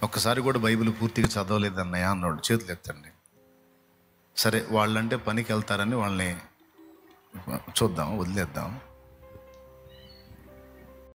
ఒక్కసారి కూడా బైబిల్ పూర్తిగా చదవలేదన్నయ్య అన్నోళ్ళు చేతులు ఎత్తండి. సరే, వాళ్ళంటే పనికి వెళ్తారని వాళ్ళని చూద్దాం, వదిలేద్దాం.